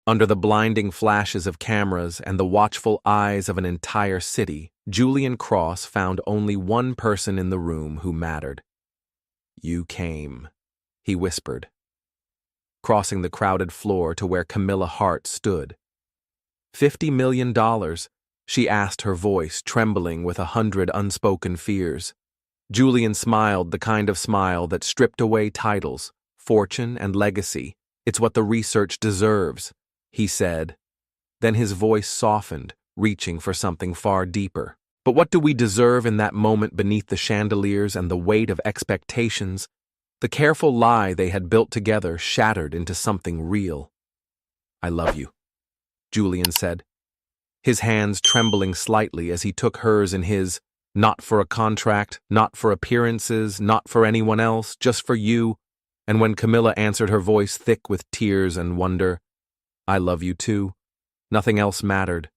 Under the blinding flashes of cameras and the watchful eyes of an entire city, Julian Cross found only one person in the room who mattered. "You came," he whispered, crossing the crowded floor to where Camilla Hart stood. $50 million, she asked, her voice trembling with 100 unspoken fears. Julian smiled, the kind of smile that stripped away titles, fortune, and legacy. "It's what the research deserves," he said. Then his voice softened, reaching for something far deeper. "But what do we deserve in that moment beneath the chandeliers and the weight of expectations?" The careful lie they had built together shattered into something real. "I love you," Julian said, his hands trembling slightly as he took hers in his. "Not for a contract, not for appearances, not for anyone else, just for you." And when Camilla answered, her voice thick with tears and wonder, "I love you too." Nothing else mattered.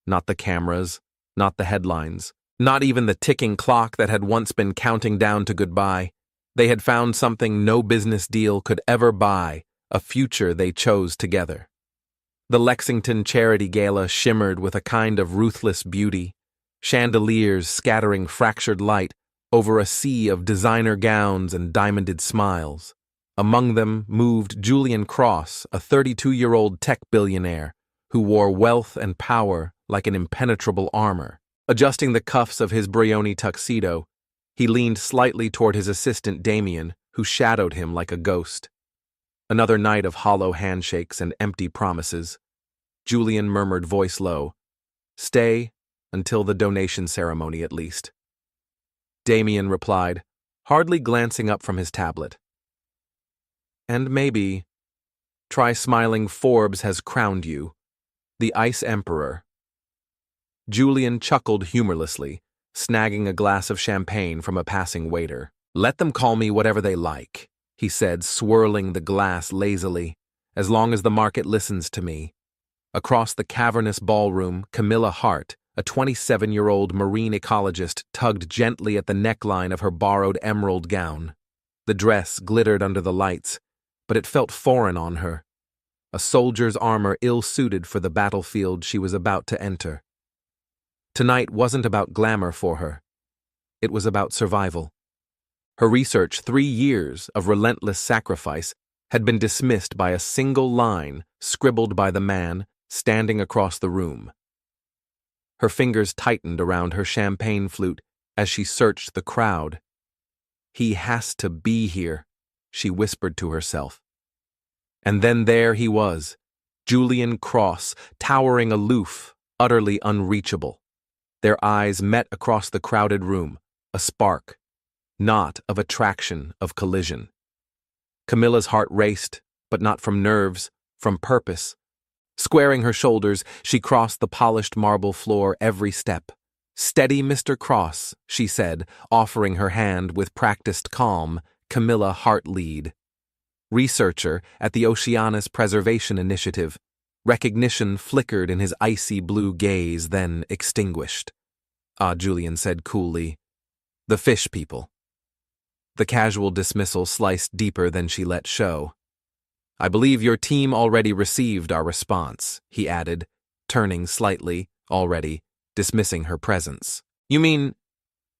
Not the cameras, not the headlines, not even the ticking clock that had once been counting down to goodbye. They had found something no business deal could ever buy, a future they chose together. The Lexington Charity Gala shimmered with a kind of ruthless beauty, chandeliers scattering fractured light over a sea of designer gowns and diamonded smiles. Among them moved Julian Cross, a 32-year-old tech billionaire who wore wealth and power like an impenetrable armor. Adjusting the cuffs of his Brioni tuxedo, he leaned slightly toward his assistant Damien, who shadowed him like a ghost. Another night of hollow handshakes and empty promises. Julian murmured, voice low, "Stay until the donation ceremony at least." Damien replied, hardly glancing up from his tablet, "And maybe, try smiling. Forbes has crowned you the Ice Emperor." Julian chuckled humorlessly, snagging a glass of champagne from a passing waiter. "Let them call me whatever they like," he said, swirling the glass lazily, "as long as the market listens to me." Across the cavernous ballroom, Camilla Hart, a 27-year-old marine ecologist, tugged gently at the neckline of her borrowed emerald gown. The dress glittered under the lights, but it felt foreign on her, a soldier's armor ill-suited for the battlefield she was about to enter. Tonight wasn't about glamour for her. It was about survival. Her research, 3 years of relentless sacrifice, had been dismissed by a single line scribbled by the man standing across the room. Her fingers tightened around her champagne flute as she searched the crowd. "He has to be here," she whispered to herself. And then there he was, Julian Cross, towering aloof, utterly unreachable. Their eyes met across the crowded room, a spark, not of attraction, of collision. Camilla's heart raced, but not from nerves, from purpose. Squaring her shoulders, she crossed the polished marble floor every step. "Steady, Mr. Cross," she said, offering her hand with practiced calm. Camilla Hart lead. Researcher at the Oceanus Preservation Initiative. Recognition flickered in his icy blue gaze, then extinguished. "Ah," Julian said coolly. "The fish people." The casual dismissal sliced deeper than she let show. "I believe your team already received our response," he added, turning slightly, already, dismissing her presence. "You mean,"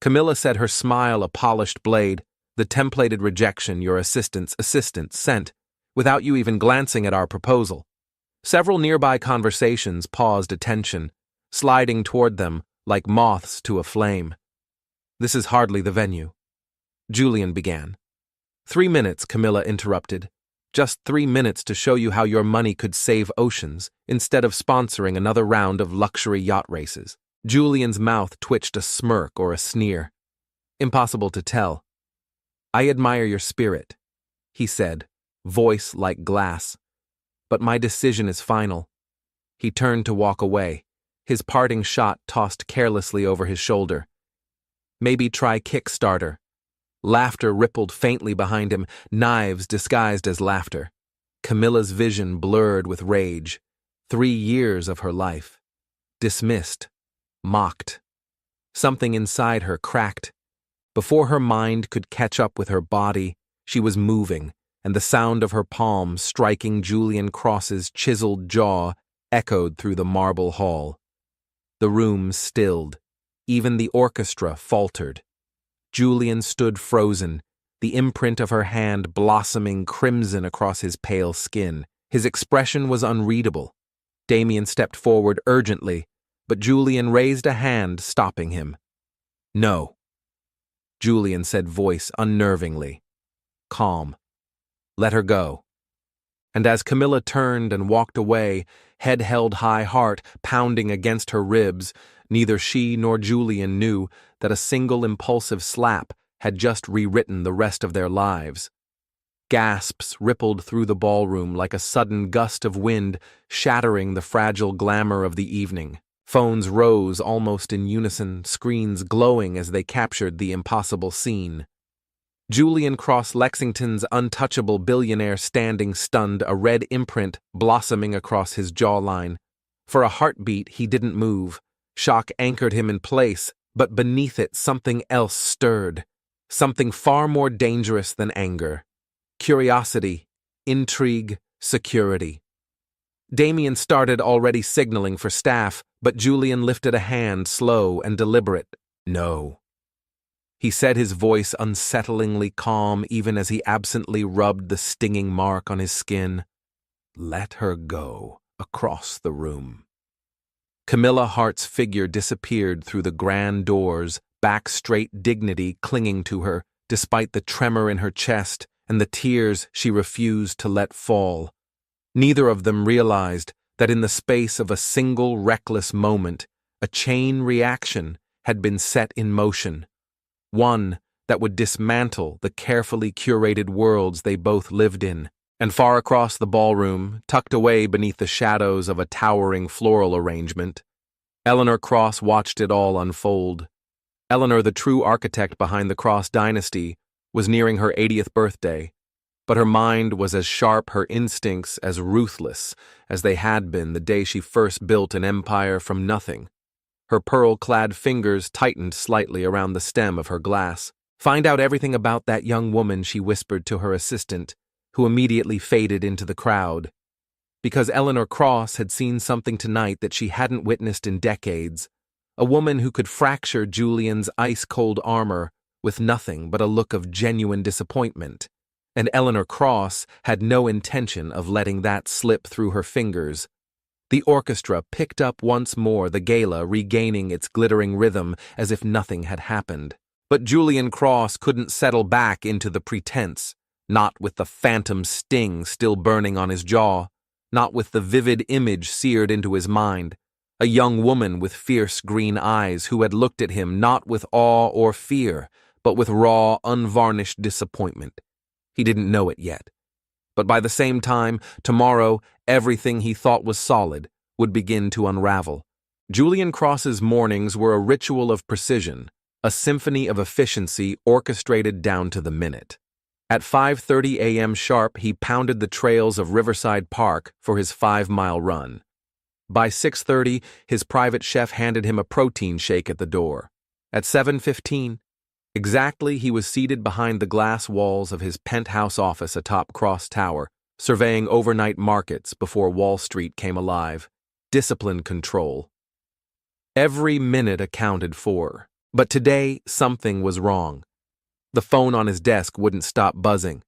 Camilla said, her smile a polished blade, "the templated rejection your assistant's assistant sent, without you even glancing at our proposal." Several nearby conversations paused attention, sliding toward them like moths to a flame. "This is hardly the venue," Julian began. 3 minutes, Camilla interrupted. "Just 3 minutes to show you how your money could save oceans instead of sponsoring another round of luxury yacht races." Julian's mouth twitched a smirk or a sneer. Impossible to tell. "I admire your spirit," he said, voice like glass. "But my decision is final." He turned to walk away, his parting shot tossed carelessly over his shoulder. "Maybe try Kickstarter." Laughter rippled faintly behind him, knives disguised as laughter. Camilla's vision blurred with rage. 3 years of her life. Dismissed. Mocked. Something inside her cracked. Before her mind could catch up with her body, she was moving, and the sound of her palm striking Julian Cross's chiseled jaw echoed through the marble hall. The room stilled. Even the orchestra faltered. Julian stood frozen, the imprint of her hand blossoming crimson across his pale skin. His expression was unreadable. Damien stepped forward urgently, but Julian raised a hand, stopping him. "No," Julian said, voice unnervingly. "Calm. Let her go." And as Camilla turned and walked away, head held high, heart pounding against her ribs, neither she nor Julian knew that a single impulsive slap had just rewritten the rest of their lives. Gasps rippled through the ballroom like a sudden gust of wind, shattering the fragile glamour of the evening. Phones rose almost in unison, screens glowing as they captured the impossible scene. Julian Cross Lexington's untouchable billionaire standing stunned, a red imprint blossoming across his jawline. For a heartbeat, he didn't move. Shock anchored him in place, but beneath it something else stirred. Something far more dangerous than anger. Curiosity, intrigue, security. Damien started already signaling for staff, but Julian lifted a hand, slow and deliberate. "No." He said, his voice unsettlingly calm even as he absently rubbed the stinging mark on his skin. "Let her go," across the room. Camilla Hart's figure disappeared through the grand doors, back straight dignity clinging to her, despite the tremor in her chest and the tears she refused to let fall. Neither of them realized that in the space of a single reckless moment, a chain reaction had been set in motion. One that would dismantle the carefully curated worlds they both lived in. And far across the ballroom, tucked away beneath the shadows of a towering floral arrangement, Eleanor Cross watched it all unfold. Eleanor, the true architect behind the Cross dynasty, was nearing her 80th birthday, but her mind was as sharp, her instincts as ruthless as they had been the day she first built an empire from nothing. Her pearl-clad fingers tightened slightly around the stem of her glass. "Find out everything about that young woman," she whispered to her assistant, who immediately faded into the crowd. Because Eleanor Cross had seen something tonight that she hadn't witnessed in decades. A woman who could fracture Julian's ice-cold armor with nothing but a look of genuine disappointment. And Eleanor Cross had no intention of letting that slip through her fingers. The orchestra picked up once more, the gala regaining its glittering rhythm as if nothing had happened. But Julian Cross couldn't settle back into the pretense, not with the phantom sting still burning on his jaw, not with the vivid image seared into his mind. A young woman with fierce green eyes who had looked at him not with awe or fear, but with raw, unvarnished disappointment. He didn't know it yet. But by the same time, tomorrow, everything he thought was solid would begin to unravel. Julian Cross's mornings were a ritual of precision, a symphony of efficiency orchestrated down to the minute. At 5:30 a.m. sharp, he pounded the trails of Riverside Park for his 5-mile run. By 6:30, his private chef handed him a protein shake at the door. At 7:15, exactly, he was seated behind the glass walls of his penthouse office atop Cross Tower, surveying overnight markets before Wall Street came alive. Discipline control. Every minute accounted for. But today, something was wrong. The phone on his desk wouldn't stop buzzing.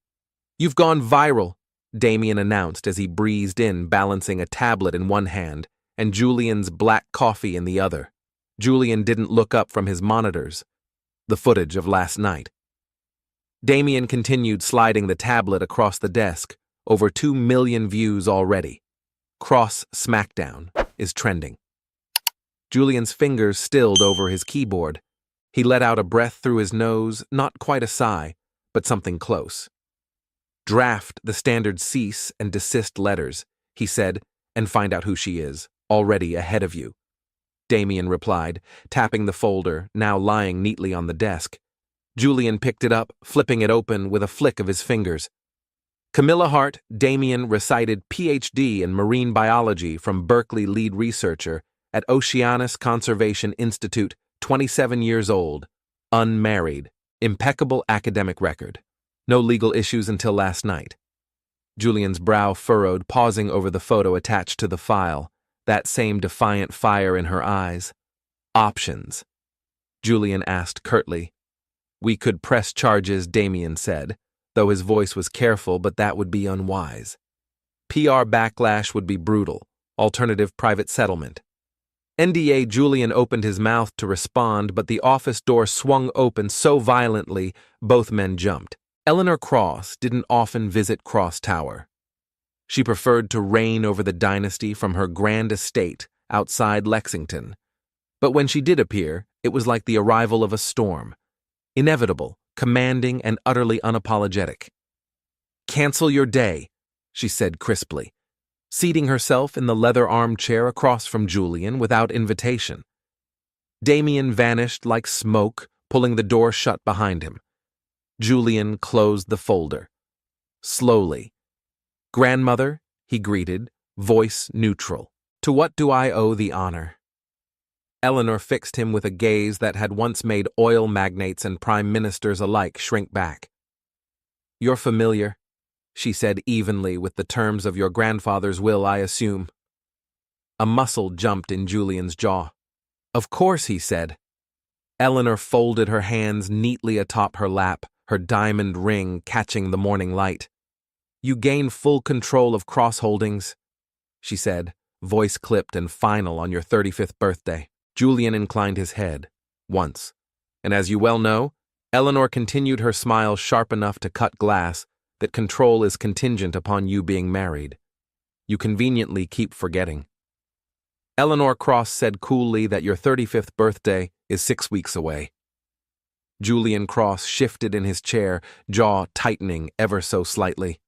"You've gone viral," Damien announced as he breezed in, balancing a tablet in one hand and Julian's black coffee in the other. Julian didn't look up from his monitors. The footage of last night. Damien continued sliding the tablet across the desk, over 2 million views already. Cross Smackdown is trending. Julian's fingers stilled over his keyboard. He let out a breath through his nose, not quite a sigh, but something close. "Draft the standard cease and desist letters," he said, "and find out who she is, already ahead of you." Damien replied, tapping the folder, now lying neatly on the desk. Julian picked it up, flipping it open with a flick of his fingers. Camilla Hart, Damien recited Ph.D. in marine biology from Berkeley lead researcher at Oceanus Conservation Institute, 27 years old, unmarried, impeccable academic record. No legal issues until last night. Julian's brow furrowed, pausing over the photo attached to the file, that same defiant fire in her eyes. Options. Julian asked curtly. We could press charges, Damien said, though his voice was careful, but that would be unwise. PR backlash would be brutal. Alternative private settlement. NDA. Julian opened his mouth to respond, but the office door swung open so violently both men jumped. Eleanor Cross didn't often visit Cross Tower. She preferred to reign over the dynasty from her grand estate outside Lexington. But when she did appear, it was like the arrival of a storm. Inevitable, commanding, and utterly unapologetic. Cancel your day, she said crisply, seating herself in the leather armchair across from Julian without invitation. Damien vanished like smoke, pulling the door shut behind him. Julian closed the folder. Slowly. Grandmother, he greeted, voice neutral. To what do I owe the honor? Eleanor fixed him with a gaze that had once made oil magnates and prime ministers alike shrink back. You're familiar, she said evenly, with the terms of your grandfather's will, I assume. A muscle jumped in Julian's jaw. Of course, he said. Eleanor folded her hands neatly atop her lap, her diamond ring catching the morning light. You gain full control of Cross Holdings, she said, voice clipped and final, on your 35th birthday. Julian inclined his head, once. And as you well know, Eleanor continued, her smile sharp enough to cut glass, that control is contingent upon you being married. You conveniently keep forgetting. Eleanor Cross said coolly that your 35th birthday is 6 weeks away. Julian Cross shifted in his chair, jaw tightening ever so slightly.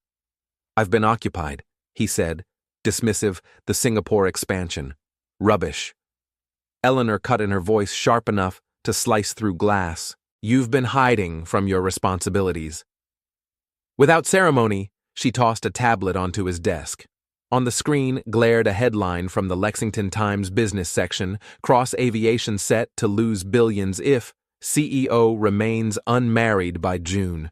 I've been occupied, he said, dismissive, the Singapore expansion. Rubbish. Eleanor cut in, her voice sharp enough to slice through glass. You've been hiding from your responsibilities. Without ceremony, she tossed a tablet onto his desk. On the screen glared a headline from the Lexington Times business section: Cross Aviation set to lose billions if CEO remains unmarried by June.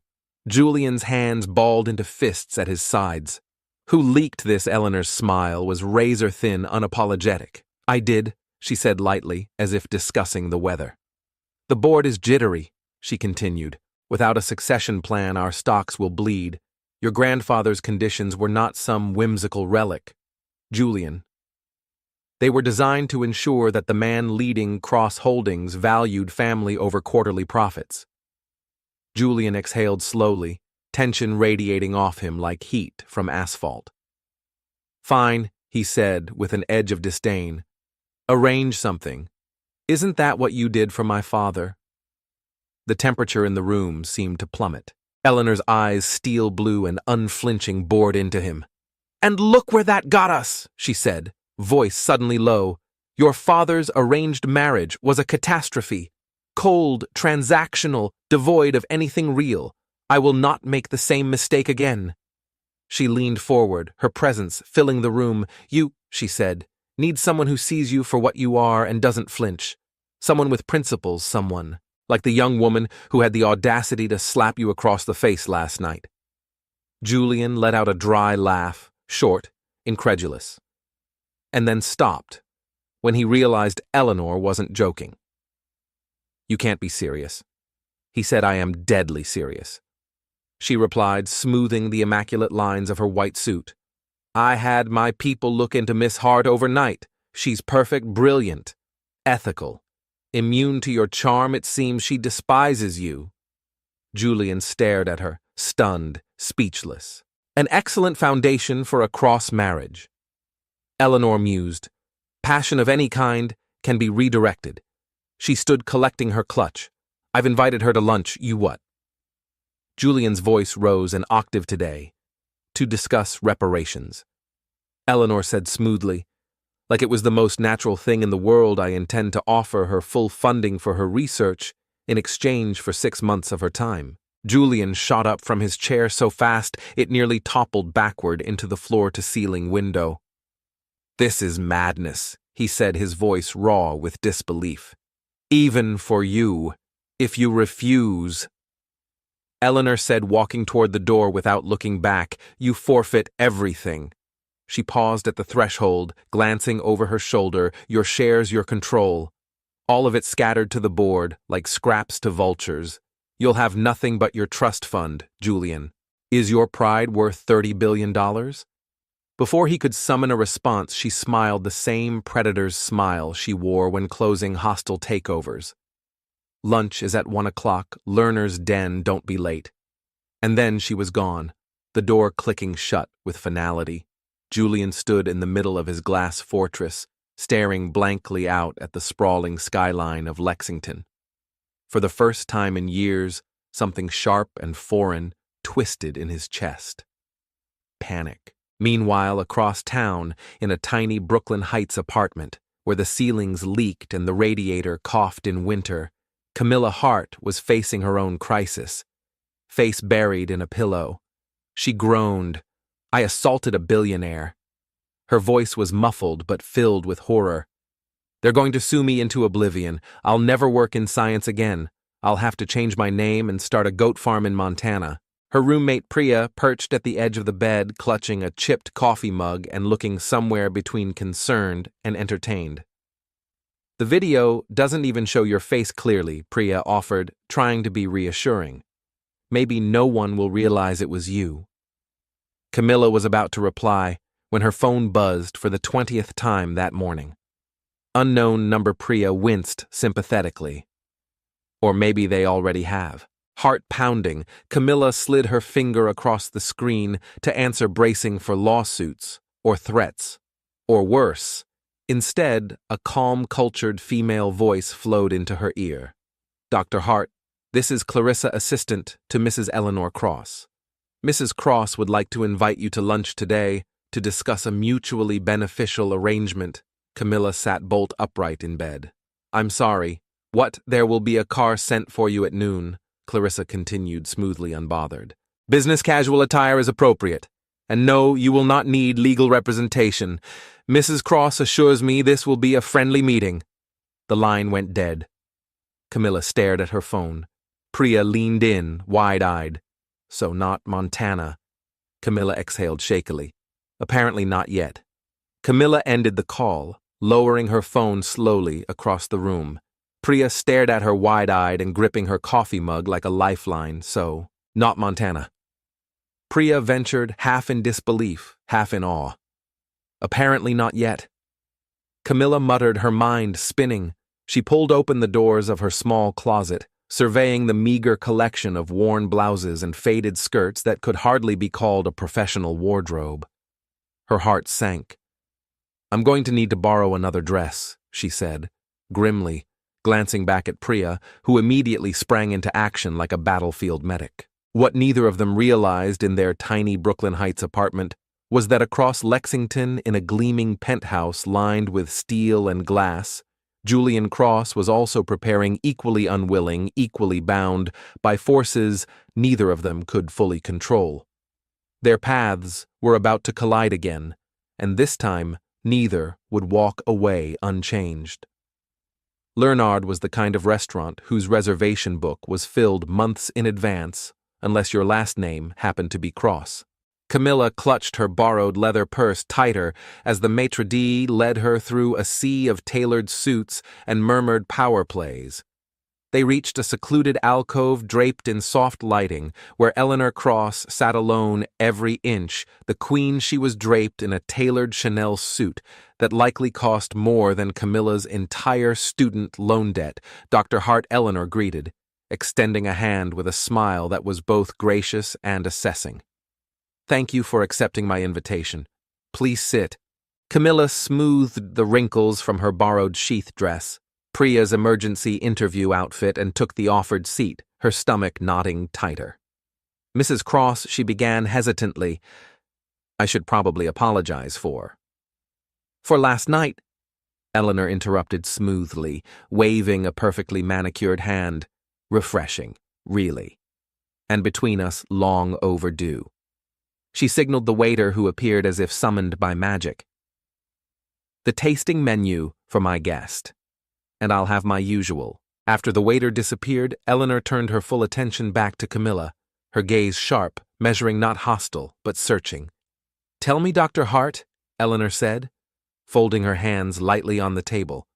Julian's hands balled into fists at his sides. Who leaked this? Eleanor's smile was razor-thin, unapologetic. I did, she said lightly, as if discussing the weather. The board is jittery, she continued. Without a succession plan, our stocks will bleed. Your grandfather's conditions were not some whimsical relic, Julian. They were designed to ensure that the man leading Cross Holdings valued family over quarterly profits. Julian exhaled slowly, tension radiating off him like heat from asphalt. Fine, he said with an edge of disdain. Arrange something. Isn't that what you did for my father? The temperature in the room seemed to plummet. Eleanor's eyes, steel blue and unflinching, bored into him. And look where that got us, she said, voice suddenly low. Your father's arranged marriage was a catastrophe. Cold, transactional, devoid of anything real. I will not make the same mistake again. She leaned forward, her presence filling the room. You, she said, need someone who sees you for what you are and doesn't flinch. Someone with principles, someone like the young woman who had the audacity to slap you across the face last night. Julian let out a dry laugh, short, incredulous, and then stopped when he realized Eleanor wasn't joking. You can't be serious. He said, I am deadly serious. She replied, smoothing the immaculate lines of her white suit. I had my people look into Miss Hart overnight. She's perfect, brilliant, ethical. Immune to your charm, it seems she despises you. Julian stared at her, stunned, speechless. An excellent foundation for a cross marriage. Eleanor mused. Passion of any kind can be redirected. She stood collecting her clutch. I've invited her to lunch, you what? Julian's voice rose an octave today, to discuss reparations. Eleanor said smoothly, like it was the most natural thing in the world, I intend to offer her full funding for her research in exchange for 6 months of her time. Julian shot up from his chair so fast it nearly toppled backward into the floor-to-ceiling window. This is madness, he said, his voice raw with disbelief. Even for you, if you refuse. Eleanor said, walking toward the door without looking back. You forfeit everything. She paused at the threshold, glancing over her shoulder. Your shares, your control. All of it scattered to the board, like scraps to vultures. You'll have nothing but your trust fund, Julian. Is your pride worth $30 billion? Before he could summon a response, she smiled the same predator's smile she wore when closing hostile takeovers. Lunch is at 1 o'clock, learner's den, don't be late. And then she was gone, the door clicking shut with finality. Julian stood in the middle of his glass fortress, staring blankly out at the sprawling skyline of Lexington. For the first time in years, something sharp and foreign twisted in his chest. Panic. Meanwhile, across town, in a tiny Brooklyn Heights apartment, where the ceilings leaked and the radiator coughed in winter, Camilla Hart was facing her own crisis, face buried in a pillow. She groaned, "I assaulted a billionaire." Her voice was muffled but filled with horror. "They're going to sue me into oblivion. I'll never work in science again. I'll have to change my name and start a goat farm in Montana." Her roommate Priya perched at the edge of the bed, clutching a chipped coffee mug and looking somewhere between concerned and entertained. "The video doesn't even show your face clearly," Priya offered, trying to be reassuring. "Maybe no one will realize it was you." Camilla was about to reply when her phone buzzed for the 20th time that morning. Unknown number. Priya winced sympathetically. Or maybe they already have. Heart pounding, Camilla slid her finger across the screen to answer, bracing for lawsuits or threats. Or worse. Instead, a calm, cultured female voice flowed into her ear. "Dr. Hart, this is Clarissa, assistant to Mrs. Eleanor Cross. Mrs. Cross would like to invite you to lunch today to discuss a mutually beneficial arrangement." Camilla sat bolt upright in bed. "I'm sorry. What? There will be a car sent for you at noon," Clarissa continued, smoothly unbothered. "Business casual attire is appropriate. And no, you will not need legal representation. Mrs. Cross assures me this will be a friendly meeting." The line went dead. Camilla stared at her phone. Priya leaned in, wide-eyed. So not Montana. Camilla exhaled shakily. Apparently not yet. Camilla ended the call, lowering her phone slowly across the room. Priya stared at her wide-eyed and gripping her coffee mug like a lifeline. So, not Montana. Priya ventured, half in disbelief, half in awe. Apparently not yet. Camilla muttered, her mind spinning. She pulled open the doors of her small closet, surveying the meager collection of worn blouses and faded skirts that could hardly be called a professional wardrobe. Her heart sank. "I'm going to need to borrow another dress," she said, grimly, glancing back at Priya, who immediately sprang into action like a battlefield medic. What neither of them realized in their tiny Brooklyn Heights apartment was that across Lexington, in a gleaming penthouse lined with steel and glass, Julian Cross was also preparing, equally unwilling, equally bound, by forces neither of them could fully control. Their paths were about to collide again, and this time neither would walk away unchanged. Leonard was the kind of restaurant whose reservation book was filled months in advance, unless your last name happened to be Cross. Camilla clutched her borrowed leather purse tighter as the maitre d' led her through a sea of tailored suits and murmured power plays. They reached a secluded alcove draped in soft lighting, where Eleanor Cross sat alone every inch, the queen. She was draped in a tailored Chanel suit that likely cost more than Camilla's entire student loan debt. Dr. Hart. Eleanor greeted, extending a hand with a smile that was both gracious and assessing. "Thank you for accepting my invitation. Please sit." Camilla smoothed the wrinkles from her borrowed sheath dress, Priya's emergency interview outfit, and took the offered seat, her stomach knotting tighter. "Mrs. Cross," she began hesitantly, "I should probably apologize for last night," Eleanor interrupted smoothly, waving a perfectly manicured hand. "Refreshing, really. And between us, long overdue." She signaled the waiter, who appeared as if summoned by magic. "The tasting menu for my guest. And I'll have my usual." After the waiter disappeared, Eleanor turned her full attention back to Camilla. her gaze sharp, measuring not hostile, but searching. "Tell me, Dr. Hart," Eleanor said, folding her hands lightly on the table.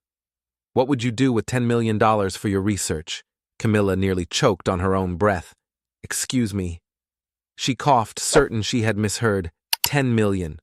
"What would you do with $10 million for your research?" Camilla nearly choked on her own breath. "Excuse me." She coughed, certain she had misheard. 10 million.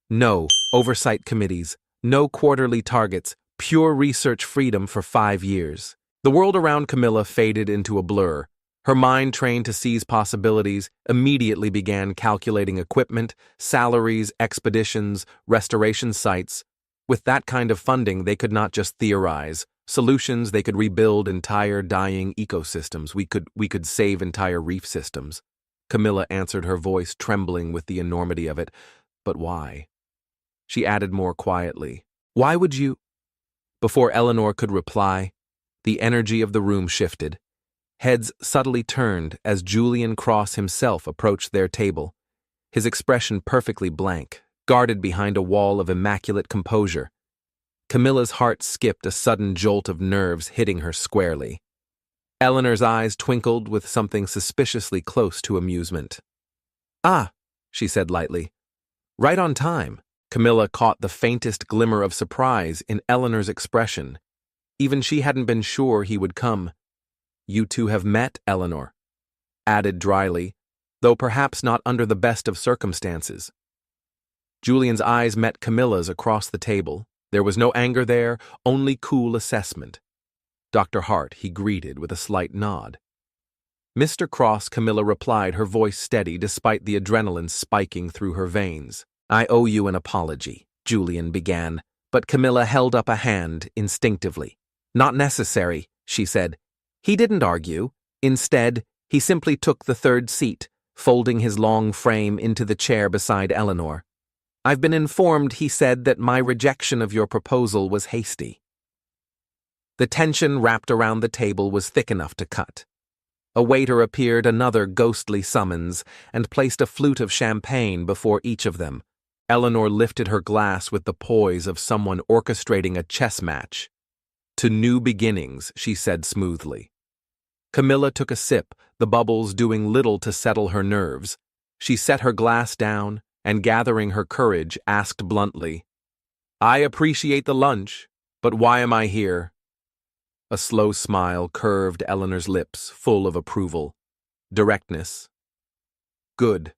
No oversight committees, no quarterly targets, pure research freedom for 5 years. The world around Camilla faded into a blur. Her mind, trained to seize possibilities, immediately began calculating equipment, salaries, expeditions, restoration sites. With that kind of funding, they could not just theorize. Solutions, they could rebuild entire dying ecosystems. We could save entire reef systems. Camilla answered, her voice trembling with the enormity of it. But why? She added more quietly, "Why would you—" Before Eleanor could reply, the energy of the room shifted. Heads subtly turned as Julian Cross himself approached their table, his expression perfectly blank, guarded behind a wall of immaculate composure. Camilla's heart skipped, a sudden jolt of nerves hitting her squarely. Eleanor's eyes twinkled with something suspiciously close to amusement. "Ah," she said lightly. "Right on time." Camilla caught the faintest glimmer of surprise in Eleanor's expression. Even she hadn't been sure he would come. "You two have met, Eleanor," added dryly, though perhaps not under the best of circumstances. Julian's eyes met Camilla's across the table. There was no anger there, only cool assessment. "Dr. Hart," he greeted with a slight nod. "Mr. Cross," Camilla replied, her voice steady despite the adrenaline spiking through her veins. "I owe you an apology," Julian began, but Camilla held up a hand instinctively. "Not necessary," she said. He didn't argue. Instead, he simply took the third seat, folding his long frame into the chair beside Eleanor. "I've been informed," he said, "that my rejection of your proposal was hasty." The tension wrapped around the table was thick enough to cut. A waiter appeared, another ghostly summons, and placed a flute of champagne before each of them. Eleanor lifted her glass with the poise of someone orchestrating a chess match. "To new beginnings," she said smoothly. Camilla took a sip, the bubbles doing little to settle her nerves. She set her glass down and, gathering her courage, asked bluntly, "I appreciate the lunch, but why am I here?" A slow smile curved Eleanor's lips, full of approval. Directness. "Good.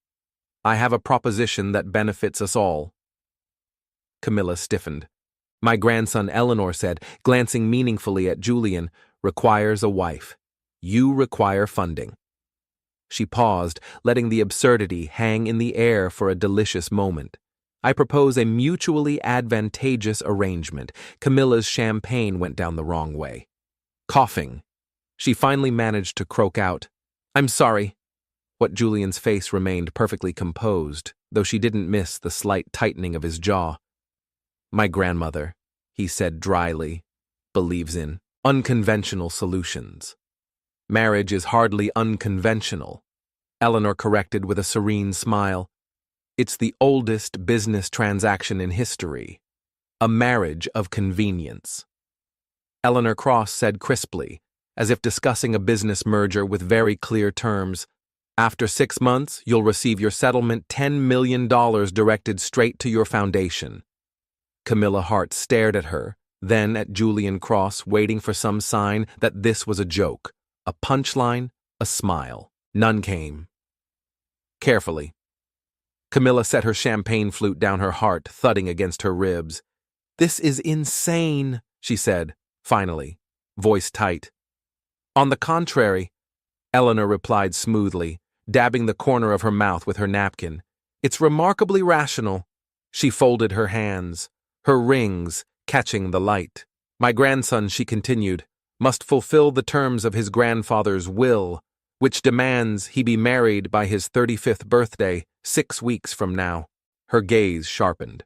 I have a proposition that benefits us all." Camilla stiffened. "My grandson," Eleanor said, glancing meaningfully at Julian, "requires a wife. You require funding." She paused, letting the absurdity hang in the air for a delicious moment. "I propose a mutually advantageous arrangement." Camilla's champagne went down the wrong way. Coughing, she finally managed to croak out, "I'm sorry." What Julian's face remained perfectly composed, though she didn't miss the slight tightening of his jaw. "My grandmother," he said dryly, "believes in unconventional solutions." "Marriage is hardly unconventional," Eleanor corrected with a serene smile. "It's the oldest business transaction in history. A marriage of convenience." Eleanor Cross said crisply, as if discussing a business merger with very clear terms, "After 6 months, you'll receive your settlement, $10 million directed straight to your foundation." Camilla Hart stared at her, then at Julian Cross, waiting for some sign that this was a joke. A punchline, a smile. None came. Carefully, Camilla set her champagne flute down, her heart thudding against her ribs. "This is insane," she said, finally, voice tight. "On the contrary," Eleanor replied smoothly, dabbing the corner of her mouth with her napkin. "It's remarkably rational." She folded her hands, her rings catching the light. "My grandson," she continued, "must fulfill the terms of his grandfather's will, which demands he be married by his 35th birthday, 6 weeks from now." Her gaze sharpened.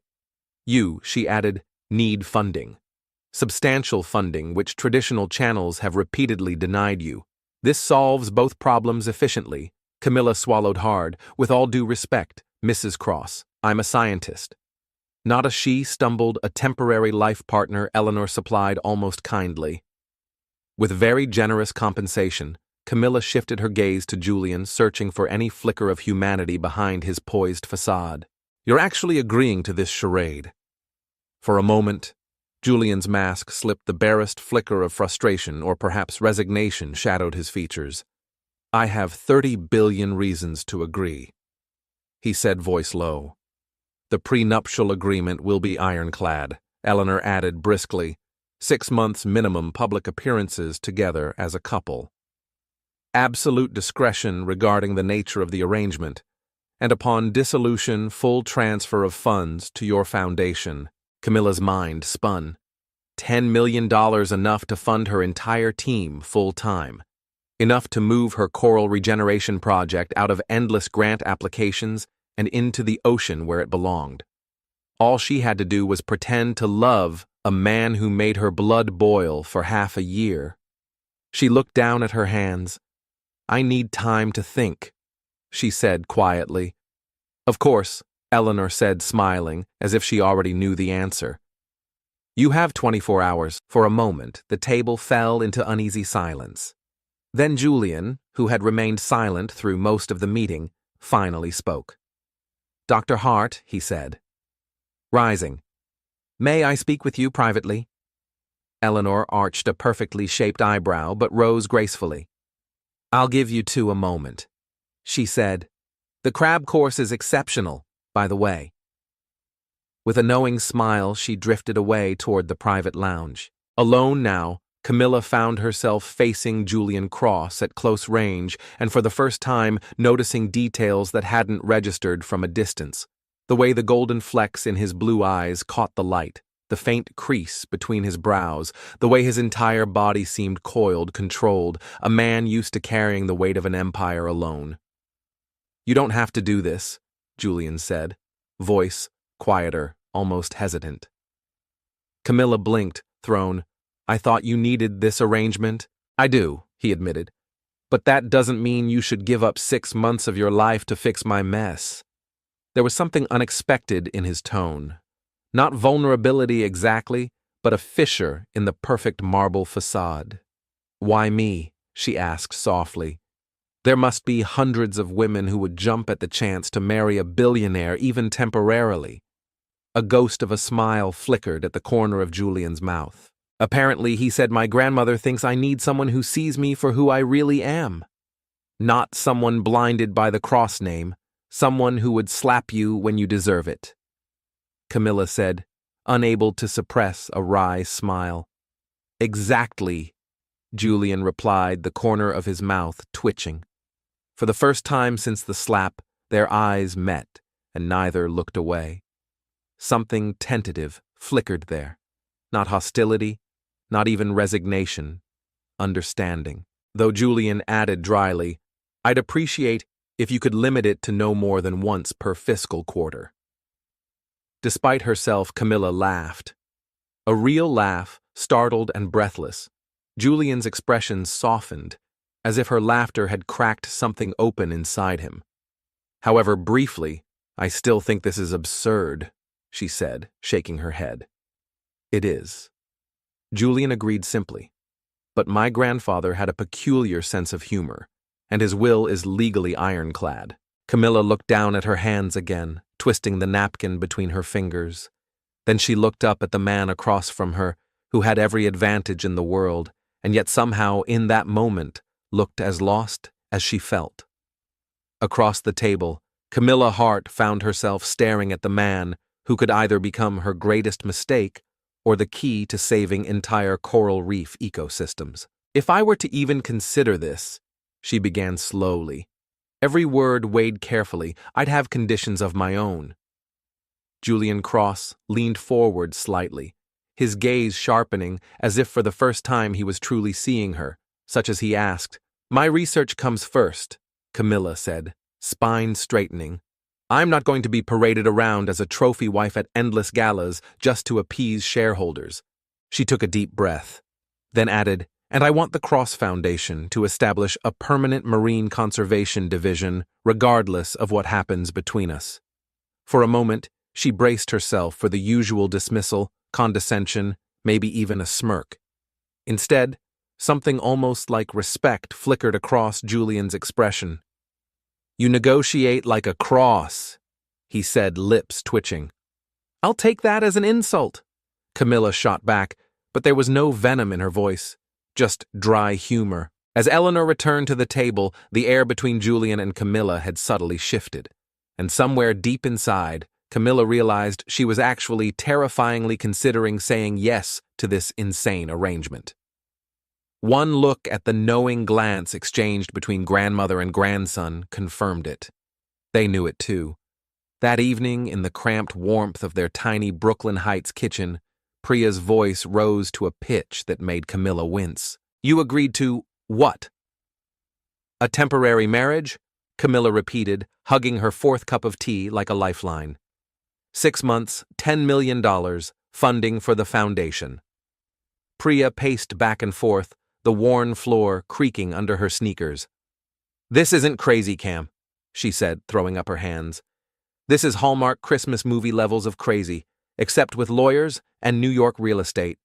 "You," she added, "need funding. Substantial funding which traditional channels have repeatedly denied you. This solves both problems efficiently." Camilla swallowed hard. "With all due respect, Mrs. Cross, I'm a scientist." "Not a she," stumbled, "a temporary life partner," Eleanor supplied almost kindly. "With very generous compensation." Camilla shifted her gaze to Julian, searching for any flicker of humanity behind his poised facade. "You're actually agreeing to this charade." For a moment, Julian's mask slipped. The barest flicker of frustration, or perhaps resignation, shadowed his features. "I have 30 billion reasons to agree," he said, voice low. "The prenuptial agreement will be ironclad," Eleanor added briskly. 6 months minimum public appearances together as a couple. Absolute discretion regarding the nature of the arrangement, and upon dissolution, full transfer of funds to your foundation. Camilla's mind spun. $10 million enough to fund her entire team full-time. Enough to move her coral regeneration project out of endless grant applications and into the ocean where it belonged. All she had to do was pretend to love a man who made her blood boil for half a year. She looked down at her hands. "I need time to think," she said quietly. "Of course," Eleanor said, smiling, as if she already knew the answer. "You have 24 hours." For a moment, the table fell into uneasy silence. Then Julian, who had remained silent through most of the meeting, finally spoke. "Dr. Hart," he said, rising, "may I speak with you privately?" Eleanor arched a perfectly shaped eyebrow but rose gracefully. "I'll give you two a moment," she said. "The crab course is exceptional, by the way." With a knowing smile, she drifted away toward the private lounge. Alone now, Camilla found herself facing Julian Cross at close range and for the first time noticing details that hadn't registered from a distance. The way the golden flecks in his blue eyes caught the light, the faint crease between his brows, the way his entire body seemed coiled, controlled, a man used to carrying the weight of an empire alone. "You don't have to do this," Julian said, voice quieter, almost hesitant. Camilla blinked, thrown. "I thought you needed this arrangement." "I do," he admitted. "But that doesn't mean you should give up 6 months of your life to fix my mess." There was something unexpected in his tone. Not vulnerability exactly, but a fissure in the perfect marble facade. "Why me?" she asked softly. "There must be hundreds of women who would jump at the chance to marry a billionaire, even temporarily." A ghost of a smile flickered at the corner of Julian's mouth. "Apparently," he said, "my grandmother thinks I need someone who sees me for who I really am. Not someone blinded by the cross name, someone who would slap you when you deserve it." Camilla said, unable to suppress a wry smile. "Exactly," Julian replied, the corner of his mouth twitching. For the first time since the slap, their eyes met, and neither looked away. Something tentative flickered there. Not hostility, not even resignation, understanding. Though Julian added dryly, "I'd appreciate if you could limit it to no more than once per fiscal quarter." Despite herself, Camilla laughed. A real laugh, startled and breathless. Julian's expression softened, as if her laughter had cracked something open inside him. "However, briefly, I still think this is absurd," she said, shaking her head. "It is." Julian agreed simply. "But my grandfather had a peculiar sense of humor, and his will is legally ironclad." Camilla looked down at her hands again, twisting the napkin between her fingers. Then she looked up at the man across from her, who had every advantage in the world, and yet somehow, in that moment, looked as lost as she felt. Across the table, Camilla Hart found herself staring at the man who could either become her greatest mistake or the key to saving entire coral reef ecosystems. "If I were to even consider this," she began slowly, every word weighed carefully, "I'd have conditions of my own." Julian Cross leaned forward slightly, his gaze sharpening as if for the first time he was truly seeing her, such as he asked. "My research comes first," Camilla said, spine straightening. "I'm not going to be paraded around as a trophy wife at endless galas just to appease shareholders." She took a deep breath, then added, "And I want the Cross Foundation to establish a permanent marine conservation division regardless of what happens between us." For a moment, she braced herself for the usual dismissal, condescension, maybe even a smirk. Instead, Something almost like respect flickered across Julian's expression. "You negotiate like a cross," he said, lips twitching. "I'll take that as an insult," Camilla shot back, but there was no venom in her voice, just dry humor. As Eleanor returned to the table, the air between Julian and Camilla had subtly shifted, and somewhere deep inside, Camilla realized she was actually terrifyingly considering saying yes to this insane arrangement. One look at the knowing glance exchanged between grandmother and grandson confirmed it. They knew it too. That evening, in the cramped warmth of their tiny Brooklyn Heights kitchen, Priya's voice rose to a pitch that made Camilla wince. "You agreed to what?" "A temporary marriage?" Camilla repeated, hugging her fourth cup of tea like a lifeline. 6 months, $10 million, funding for the foundation. Priya paced back and forth, the worn floor creaking under her sneakers. "This isn't crazy, Cam," she said, throwing up her hands. "This is Hallmark Christmas movie levels of crazy, except with lawyers and New York real estate."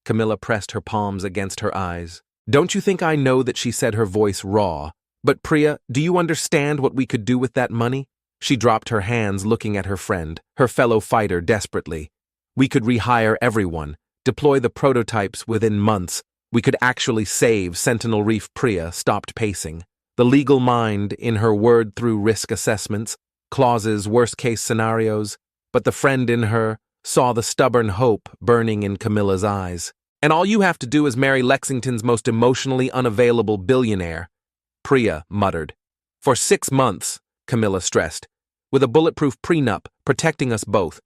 Camilla pressed her palms against her eyes. "Don't you think I know that?" she said, her voice raw. "But Priya, do you understand what we could do with that money?" She dropped her hands, looking at her friend, her fellow fighter, desperately. "We could rehire everyone, deploy the prototypes within months. We could actually save Sentinel Reef." Priya stopped pacing. The legal mind in her word through risk assessments, clauses, worst-case scenarios, but the friend in her saw the stubborn hope burning in Camilla's eyes. "And all you have to do is marry Lexington's most emotionally unavailable billionaire," Priya muttered. "For 6 months," Camilla stressed, "with a bulletproof prenup protecting us both.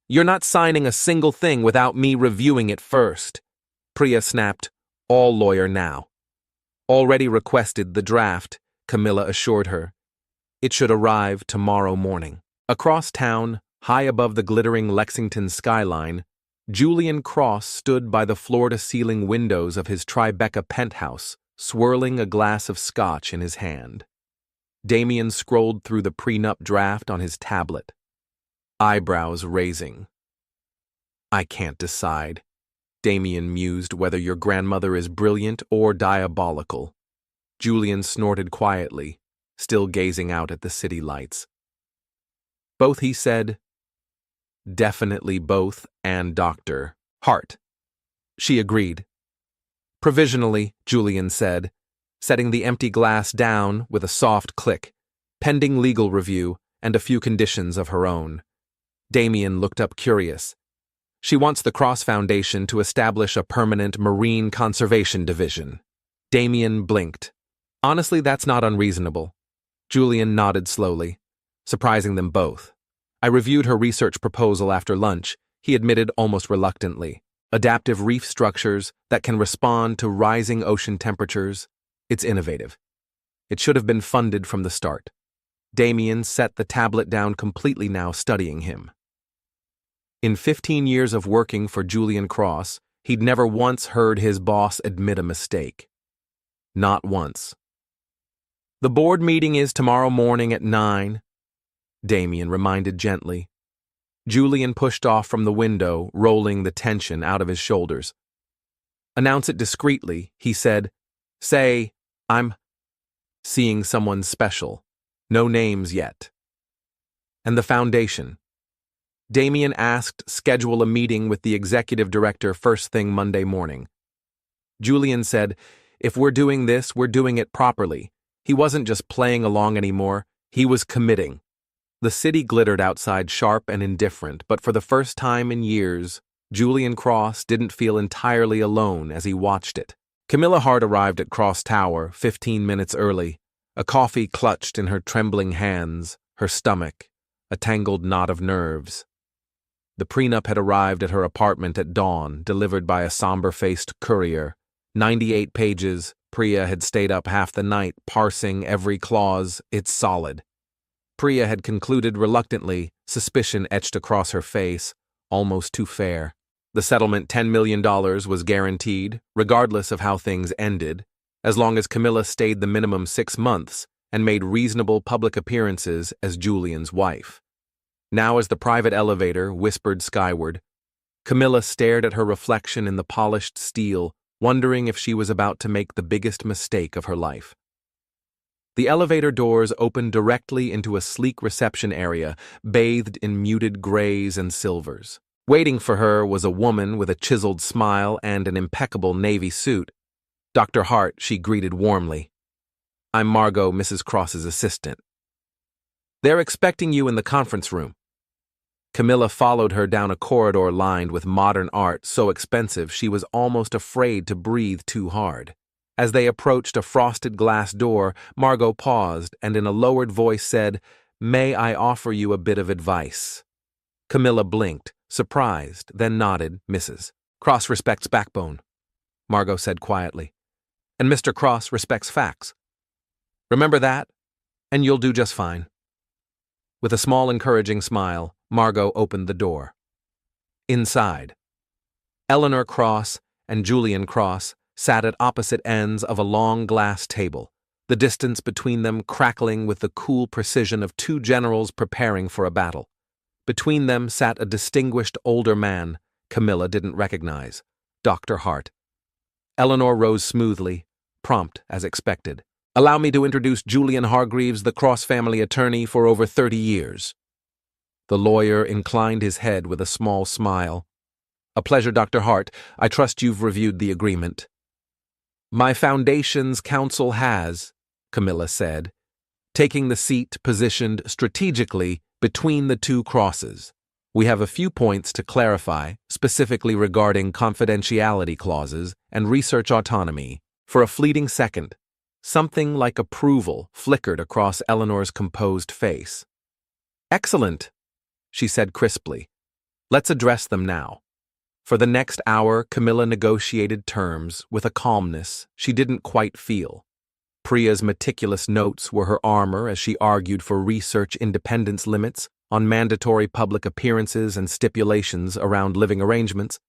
You're not signing a single thing without me reviewing it first." Priya snapped, "All lawyer now." "Already requested the draft," Camilla assured her. "It should arrive tomorrow morning." Across town, high above the glittering Lexington skyline, Julian Cross stood by the floor-to-ceiling windows of his Tribeca penthouse, swirling a glass of scotch in his hand. Damien scrolled through the prenup draft on his tablet, eyebrows raising. "I can't decide," Damien mused, "whether your grandmother is brilliant or diabolical." Julian snorted quietly, still gazing out at the city lights. "Both," he said. "Definitely both, and Dr. Hart." She agreed. "Provisionally," Julian said, setting the empty glass down with a soft click, "pending legal review and a few conditions of her own." Damien looked up, curious. "She wants the Cross Foundation to establish a permanent marine conservation division." Damien blinked. "Honestly, that's not unreasonable." Julian nodded slowly, surprising them both. "I reviewed her research proposal after lunch," he admitted almost reluctantly. "Adaptive reef structures that can respond to rising ocean temperatures. It's innovative. It should have been funded from the start." Damien set the tablet down completely now, studying him. In 15 years of working for Julian Cross, he'd never once heard his boss admit a mistake. Not once. "The board meeting is tomorrow morning at 9, Damien reminded gently. Julian pushed off from the window, rolling the tension out of his shoulders. "Announce it discreetly," he said. "Say, I'm seeing someone special. No names yet." "And the foundation?" Damien asked. "Schedule a meeting with the executive director first thing Monday morning." Julian said, "If we're doing this, we're doing it properly." He wasn't just playing along anymore, he was committing. The city glittered outside, sharp and indifferent, but for the first time in years, Julian Cross didn't feel entirely alone as he watched it. Camilla Hart arrived at Cross Tower 15 minutes early, a coffee clutched in her trembling hands, her stomach, a tangled knot of nerves. The prenup had arrived at her apartment at dawn, delivered by a somber-faced courier. 98 pages. Priya had stayed up half the night, parsing every clause. "It's solid." Priya had concluded reluctantly, suspicion etched across her face, almost too fair. The settlement, $10 million, was guaranteed, regardless of how things ended, as long as Camilla stayed the minimum 6 months and made reasonable public appearances as Julian's wife. Now, as the private elevator whispered skyward, Camilla stared at her reflection in the polished steel, wondering if she was about to make the biggest mistake of her life. The elevator doors opened directly into a sleek reception area, bathed in muted grays and silvers. Waiting for her was a woman with a chiseled smile and an impeccable navy suit. "Dr. Hart," she greeted warmly. "I'm Margot, Mrs. Cross's assistant. They're expecting you in the conference room." Camilla followed her down a corridor lined with modern art so expensive she was almost afraid to breathe too hard. As they approached a frosted glass door, Margot paused and in a lowered voice said, "May I offer you a bit of advice?" Camilla blinked, surprised, then nodded. "Mrs. Cross respects backbone," Margot said quietly. "And Mr. Cross respects facts. Remember that, and you'll do just fine." With a small encouraging smile, Margot opened the door. Inside, Eleanor Cross and Julian Cross sat at opposite ends of a long glass table, the distance between them crackling with the cool precision of two generals preparing for a battle. Between them sat a distinguished older man Camilla didn't recognize, Dr. Hart. Eleanor rose smoothly, prompt as expected. "Allow me to introduce Julian Hargreaves, the Cross family attorney for over 30 years. The lawyer inclined his head with a small smile. "A pleasure, Dr. Hart. I trust you've reviewed the agreement." "My foundation's counsel has," Camilla said, taking the seat positioned strategically between the two crosses. "We have a few points to clarify, specifically regarding confidentiality clauses and research autonomy." For a fleeting second, something like approval flickered across Eleanor's composed face. "Excellent," she said crisply. "Let's address them now." For the next hour, Camilla negotiated terms with a calmness she didn't quite feel. Priya's meticulous notes were her armor as she argued for research independence limits on mandatory public appearances and stipulations around living arrangements.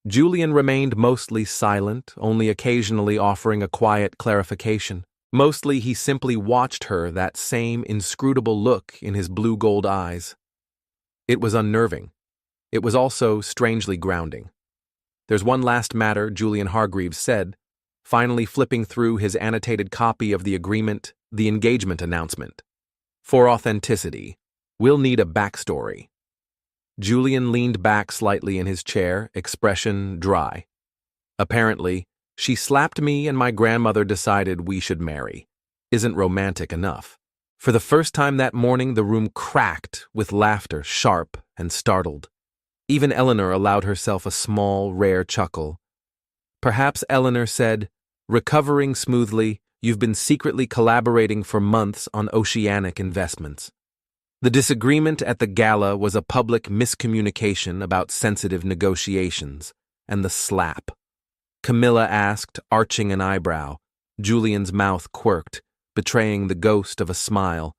Julian remained mostly silent, only occasionally offering a quiet clarification. Mostly he simply watched her, that same inscrutable look in his blue-gold eyes. It was unnerving. It was also strangely grounding. "There's one last matter," Julian Hargreaves said, finally flipping through his annotated copy of the agreement, the engagement announcement. "For authenticity, we'll need a backstory." Julian leaned back slightly in his chair, expression dry. "Apparently, she slapped me and my grandmother decided we should marry. Isn't romantic enough." For the first time that morning, the room cracked with laughter, sharp and startled. Even Eleanor allowed herself a small, rare chuckle. Perhaps Eleanor said, "Recovering smoothly, you've been secretly collaborating for months on oceanic investments." The disagreement at the gala was a public miscommunication about sensitive negotiations, and the slap. Camilla asked, arching an eyebrow. Julian's mouth quirked, betraying the ghost of a smile.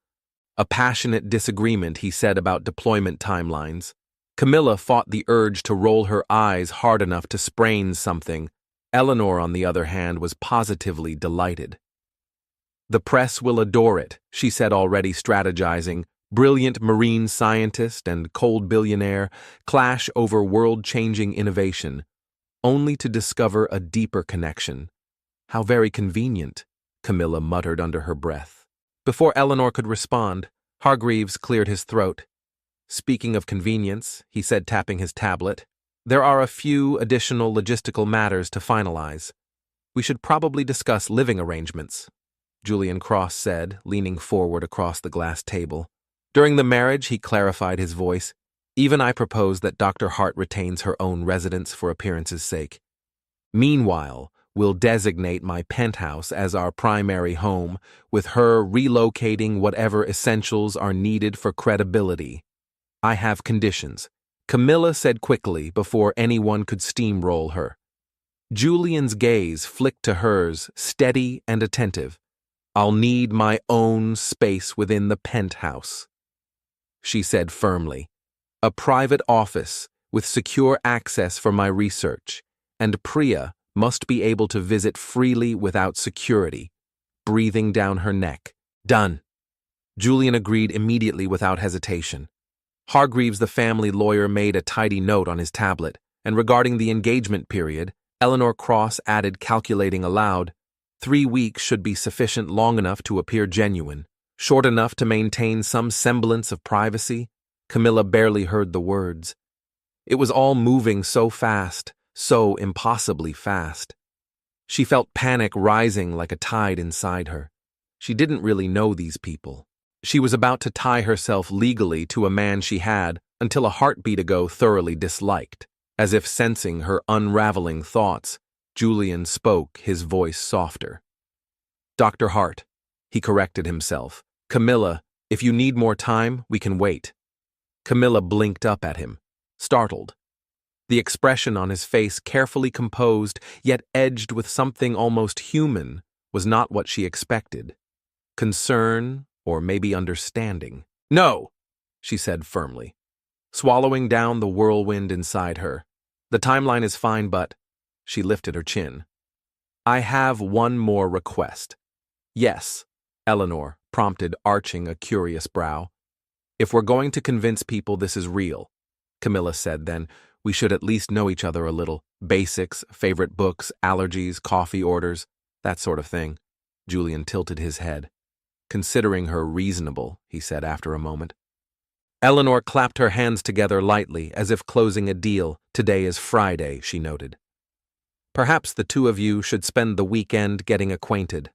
"A passionate disagreement," he said about deployment timelines. Camilla fought the urge to roll her eyes hard enough to sprain something. Eleanor, on the other hand, was positively delighted. "The press will adore it," she said, already strategizing. Brilliant marine scientist and cold billionaire clash over world-changing innovation, only to discover a deeper connection. "How very convenient," Camilla muttered under her breath. Before Eleanor could respond, Hargreaves cleared his throat. "Speaking of convenience," he said, tapping his tablet, "there are a few additional logistical matters to finalize. We should probably discuss living arrangements," Julian Cross said, leaning forward across the glass table. "During the marriage," he clarified his voice, "even I propose that Dr. Hart retains her own residence for appearance's sake. Meanwhile, we'll designate my penthouse as our primary home, with her relocating whatever essentials are needed for credibility. I have conditions," Camilla said quickly before anyone could steamroll her. Julian's gaze flicked to hers, steady and attentive. "I'll need my own space within the penthouse," she said firmly. "A private office with secure access for my research, and Priya must be able to visit freely without security," breathing down her neck. "Done." Julian agreed immediately without hesitation. Hargreaves, the family lawyer, made a tidy note on his tablet, and regarding the engagement period, Eleanor Cross added, calculating aloud. 3 weeks should be sufficient, long enough to appear genuine, short enough to maintain some semblance of privacy. Camilla barely heard the words. It was all moving so fast, so impossibly fast. She felt panic rising like a tide inside her. She didn't really know these people. She was about to tie herself legally to a man she had, until a heartbeat ago, thoroughly disliked. As if sensing her unraveling thoughts, Julian spoke, his voice softer. "Dr. Hart," he corrected himself. "Camilla, if you need more time, we can wait." Camilla blinked up at him, startled. The expression on his face, carefully composed, yet edged with something almost human, was not what she expected. Concern, or maybe understanding. "No," she said firmly, swallowing down the whirlwind inside her. "The timeline is fine, but—" She lifted her chin. "I have one more request." "Yes," Eleanor prompted, arching a curious brow. "If we're going to convince people this is real," Camilla said then, "we should at least know each other a little. Basics, favorite books, allergies, coffee orders, that sort of thing." Julian tilted his head. "Considering her reasonable," he said after a moment. Eleanor clapped her hands together lightly, as if closing a deal. "Today is Friday," she noted. "Perhaps the two of you should spend the weekend getting acquainted."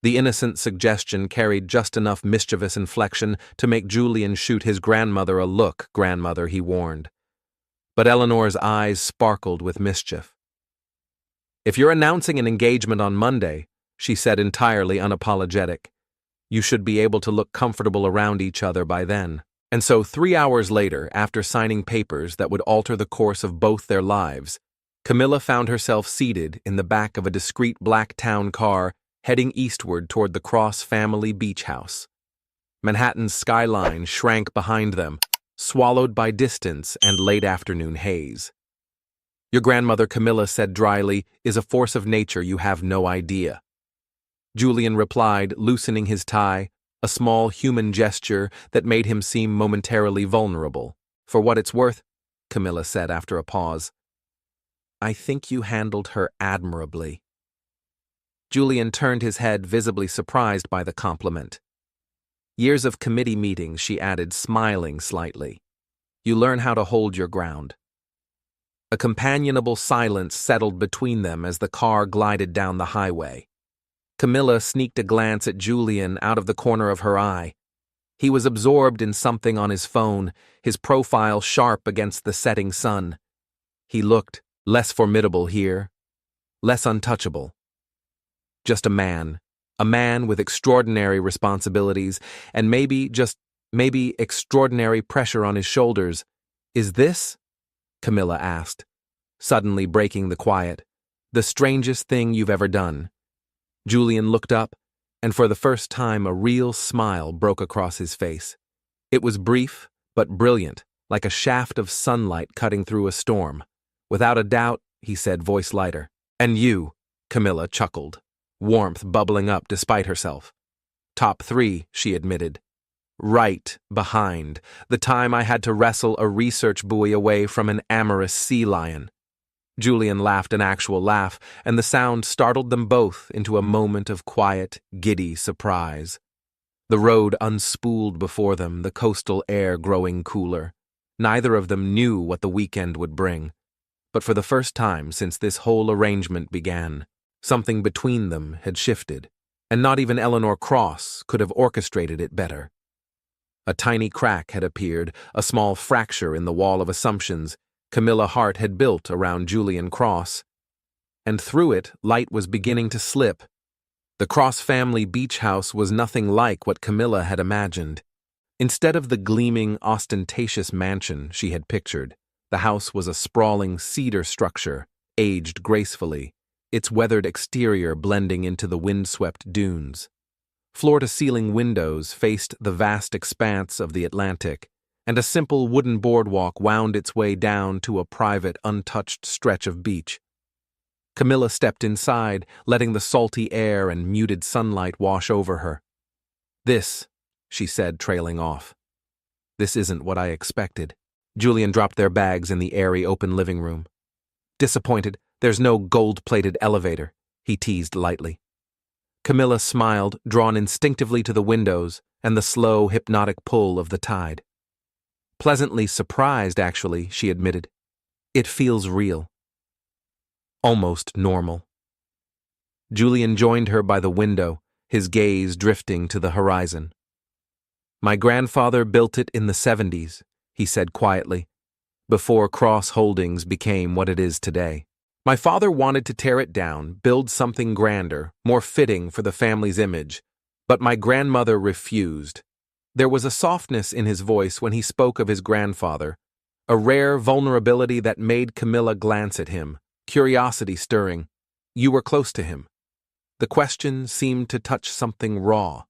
The innocent suggestion carried just enough mischievous inflection to make Julian shoot his grandmother a look. "Grandmother," he warned. But Eleanor's eyes sparkled with mischief. "If you're announcing an engagement on Monday," she said, entirely unapologetic, "you should be able to look comfortable around each other by then." And so 3 hours later, after signing papers that would alter the course of both their lives, Camilla found herself seated in the back of a discreet black town car heading eastward toward the Cross family beach house. Manhattan's skyline shrank behind them, swallowed by distance and late afternoon haze. "Your grandmother," Camilla said dryly, "is a force of nature you have no idea." Julian replied, loosening his tie, a small human gesture that made him seem momentarily vulnerable. "For what it's worth," Camilla said after a pause, "I think you handled her admirably." Julian turned his head, visibly surprised by the compliment. "Years of committee meetings," she added, smiling slightly. "You learn how to hold your ground." A companionable silence settled between them as the car glided down the highway. Camilla sneaked a glance at Julian out of the corner of her eye. He was absorbed in something on his phone, his profile sharp against the setting sun. He looked less formidable here, less untouchable. Just a man with extraordinary responsibilities, and maybe extraordinary pressure on his shoulders. "Is this," Camilla asked, suddenly breaking the quiet, "the strangest thing you've ever done?" Julian looked up, and for the first time a real smile broke across his face. It was brief, but brilliant, like a shaft of sunlight cutting through a storm. "Without a doubt," he said, voice lighter. "And you," Camilla chuckled, warmth bubbling up despite herself. "Top 3, she admitted. "Right behind the time I had to wrestle a research buoy away from an amorous sea lion." Julian laughed an actual laugh, and the sound startled them both into a moment of quiet, giddy surprise. The road unspooled before them, the coastal air growing cooler. Neither of them knew what the weekend would bring. But for the first time since this whole arrangement began, something between them had shifted, and not even Eleanor Cross could have orchestrated it better. A tiny crack had appeared, a small fracture in the wall of assumptions Camilla Hart had built around Julian Cross, and through it light was beginning to slip. The Cross family beach house was nothing like what Camilla had imagined. Instead of the gleaming, ostentatious mansion she had pictured, the house was a sprawling cedar structure, aged gracefully, its weathered exterior blending into the windswept dunes. Floor-to-ceiling windows faced the vast expanse of the Atlantic, and a simple wooden boardwalk wound its way down to a private, untouched stretch of beach. Camilla stepped inside, letting the salty air and muted sunlight wash over her. "This," she said, trailing off. "This isn't what I expected." Julian dropped their bags in the airy, open living room. "Disappointed, There's no gold-plated elevator, he teased lightly. Camilla smiled, drawn instinctively to the windows and the slow, hypnotic pull of the tide. Pleasantly surprised, actually, she admitted. It feels real. Almost normal. Julian joined her by the window, his gaze drifting to the horizon. My grandfather built it in the 70s, he said quietly, before Cross Holdings became what it is today. My father wanted to tear it down, build something grander, more fitting for the family's image, but my grandmother refused. There was a softness in his voice when he spoke of his grandfather, a rare vulnerability that made Camilla glance at him, curiosity stirring. You were close to him. The question seemed to touch something raw.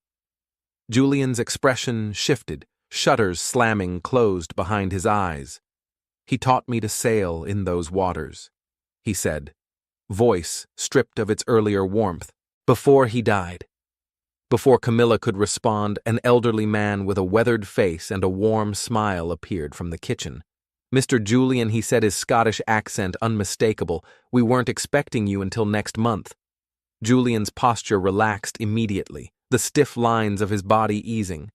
Julian's expression shifted, shutters slamming closed behind his eyes. He taught me to sail in those waters, he said, voice stripped of its earlier warmth, before he died. Before Camilla could respond, an elderly man with a weathered face and a warm smile appeared from the kitchen. Mr. Julian, he said, his Scottish accent unmistakable, we weren't expecting you until next month. Julian's posture relaxed immediately, the stiff lines of his body easing.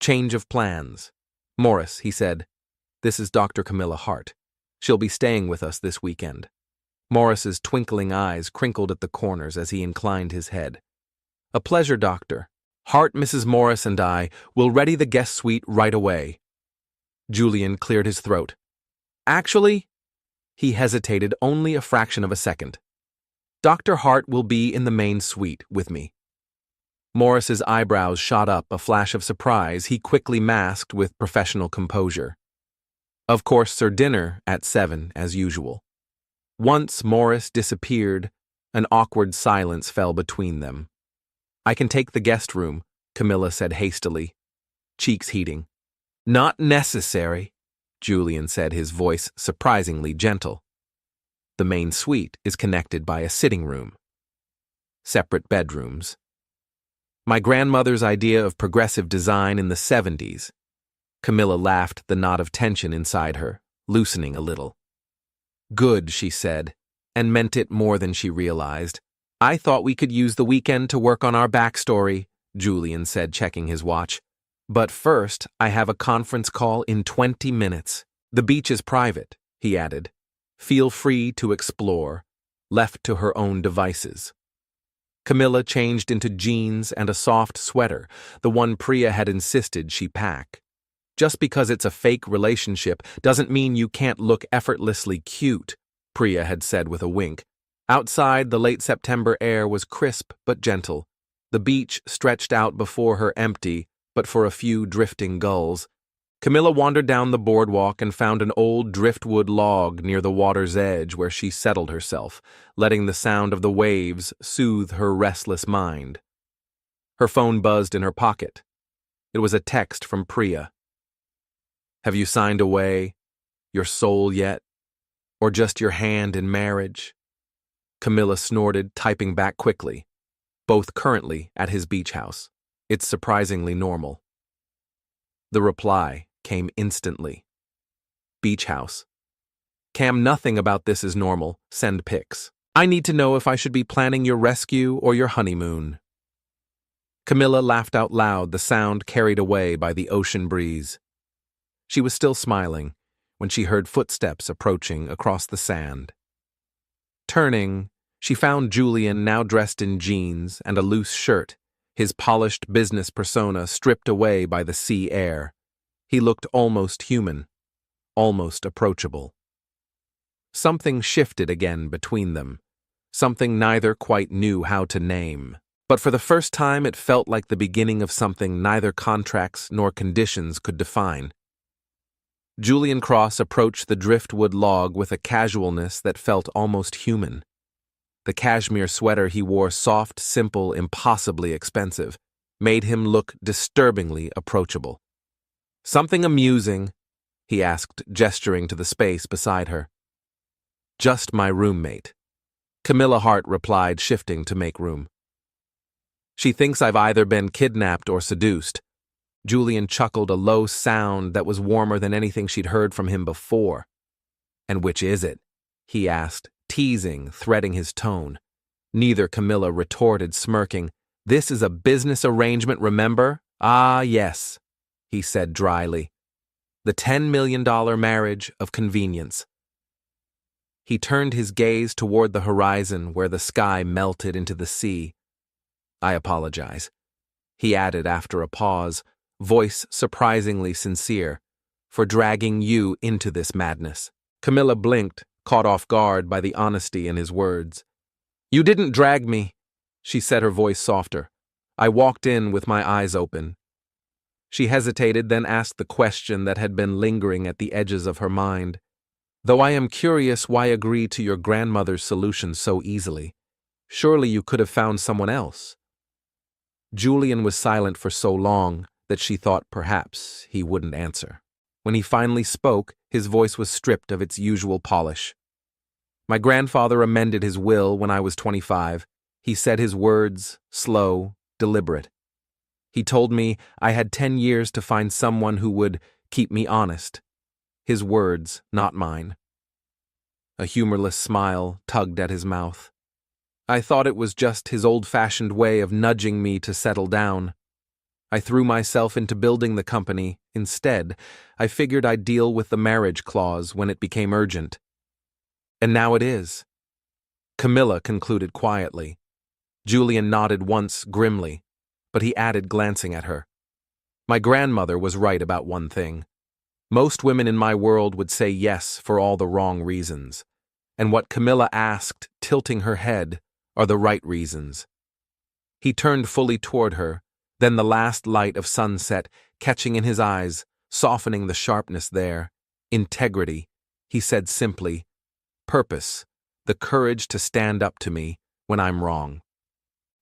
Change of plans. Morris, he said, this is Dr. Camilla Hart. She'll be staying with us this weekend. Morris's twinkling eyes crinkled at the corners as he inclined his head. A pleasure, Doctor. Hart, Mrs. Morris, and I will ready the guest suite right away. Julian cleared his throat. Actually, he hesitated only a fraction of a second. Dr. Hart will be in the main suite with me. Morris's eyebrows shot up, a flash of surprise he quickly masked with professional composure. Of course, sir, dinner at 7, as usual. Once Morris disappeared, an awkward silence fell between them. I can take the guest room, Camilla said hastily, cheeks heating. Not necessary, Julian said, his voice surprisingly gentle. The main suite is connected by a sitting room. Separate bedrooms. My grandmother's idea of progressive design in the 70s. Camilla laughed, the knot of tension inside her, loosening a little. Good, she said, and meant it more than she realized. I thought we could use the weekend to work on our backstory, Julian said, checking his watch. But first, I have a conference call in 20 minutes. The beach is private, he added. Feel free to explore, left to her own devices. Camilla changed into jeans and a soft sweater, the one Priya had insisted she pack. Just because it's a fake relationship doesn't mean you can't look effortlessly cute, Priya had said with a wink. Outside, the late September air was crisp but gentle. The beach stretched out before her empty, but for a few drifting gulls. Camilla wandered down the boardwalk and found an old driftwood log near the water's edge where she settled herself, letting the sound of the waves soothe her restless mind. Her phone buzzed in her pocket. It was a text from Priya. Have you signed away your soul yet? Or just your hand in marriage? Camilla snorted, typing back quickly. Both currently at his beach house. It's surprisingly normal. The reply came instantly. Beach house. Cam, nothing about this is normal. Send pics. I need to know if I should be planning your rescue or your honeymoon. Camilla laughed out loud, the sound carried away by the ocean breeze. She was still smiling when she heard footsteps approaching across the sand. Turning, she found Julian, now dressed in jeans and a loose shirt, his polished business persona stripped away by the sea air. He looked almost human, almost approachable. Something shifted again between them, something neither quite knew how to name. But for the first time it felt like the beginning of something neither contracts nor conditions could define. Julian Cross approached the driftwood log with a casualness that felt almost human. The cashmere sweater he wore, soft, simple, impossibly expensive, made him look disturbingly approachable. Something amusing? He asked, gesturing to the space beside her. Just my roommate. Camilla Hart replied, shifting to make room. She thinks I've either been kidnapped or seduced. Julian chuckled, a low sound that was warmer than anything she'd heard from him before. And which is it? He asked, teasing, threading his tone. Neither Camilla retorted, smirking. "This is a business arrangement, remember?" "Ah, yes," he said dryly. "The $10 million marriage of convenience." He turned his gaze toward the horizon where the sky melted into the sea. "I apologize," he added after a pause, voice surprisingly sincere, "for dragging you into this madness." Camilla blinked, caught off guard by the honesty in his words. "You didn't drag me," she said, her voice softer. "I walked in with my eyes open." She hesitated, then asked the question that had been lingering at the edges of her mind. "Though I am curious why agree to your grandmother's solution so easily. Surely you could have found someone else." Julian was silent for so long that she thought perhaps he wouldn't answer. When he finally spoke, his voice was stripped of its usual polish. "My grandfather amended his will when I was 25. He said his words, slow, deliberate. He told me I had 10 years to find someone who would keep me honest. His words, not mine." A humorless smile tugged at his mouth. "I thought it was just his old-fashioned way of nudging me to settle down. I threw myself into building the company. Instead, I figured I'd deal with the marriage clause when it became urgent. And now it is." Camilla concluded quietly. Julian nodded once grimly, but he added, glancing at her. "My grandmother was right about one thing. Most women in my world would say yes for all the wrong reasons. And what Camilla asked, tilting her head, are the right reasons." He turned fully toward her, then the last light of sunset catching in his eyes, softening the sharpness there. "Integrity," he said simply. "Purpose, the courage to stand up to me when I'm wrong."